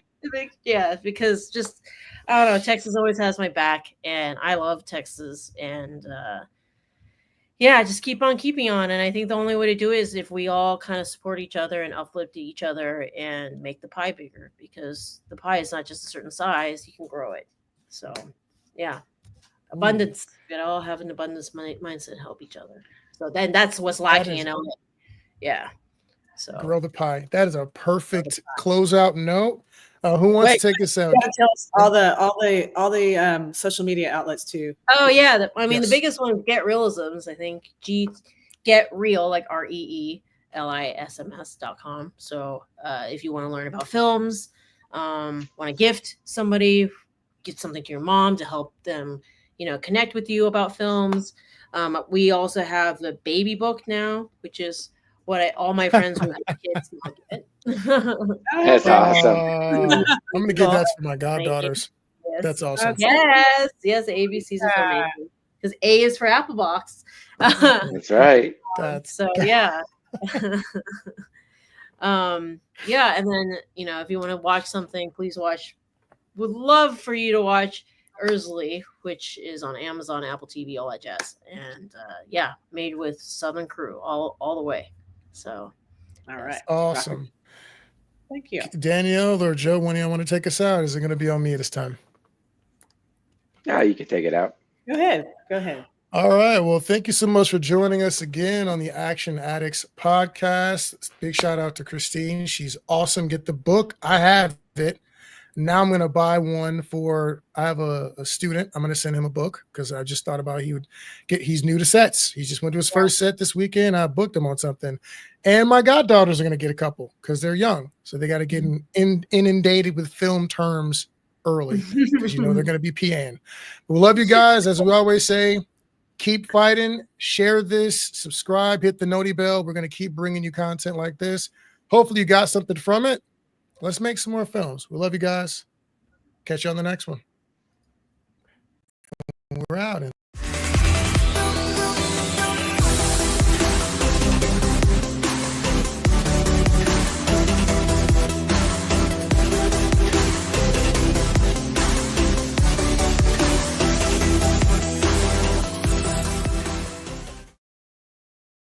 Because just I don't know. Texas always has my back, and I love Texas. And just keep on keeping on. And I think the only way to do it is if we all kind of support each other and uplift each other and make the pie bigger, because the pie is not just a certain size. You can grow it. So, yeah. Abundance. We all have an abundance mindset and help each other. So then that's what's lacking in LA. Yeah. So grow the pie. That is a perfect closeout note. Who wants to take us out? Tell us all the social media outlets too. Oh yeah, the biggest one is Get Reelisms. I think Get Real, like REELISMS.com. So if you want to learn about films, want to gift somebody, get something to your mom to help them, connect with you about films. We also have the baby book now, which is what all my friends who have kids get. That's awesome. I'm gonna get that for my goddaughters. Yes. That's awesome. Yes, ABCs are amazing. Because A is for Apple Box. That's right. So yeah. And then if you want to watch something, please watch. Would love for you to watch Erzulie, which is on Amazon, Apple TV, all that jazz. And made with Southern crew all the way. So all right. Awesome. Thank you. Danielle or Joe, when you want to take us out? Is it going to be on me this time? No, you can take it out. Go ahead. All right. Well, thank you so much for joining us again on the Addicts Podcast. Big shout out to Christine. She's awesome. Get the book. I have it. Now I'm going to buy one I have a student. I'm going to send him a book because I just thought about he's new to sets. He just went to his first set this weekend. I booked him on something. And my goddaughters are going to get a couple because they're young. So they got to get inundated with film terms early because they're going to be PAing. We love you guys. As we always say, keep fighting, share this, subscribe, hit the noti bell. We're going to keep bringing you content like this. Hopefully you got something from it. Let's make some more films. We love you guys. Catch you on the next one. We're out.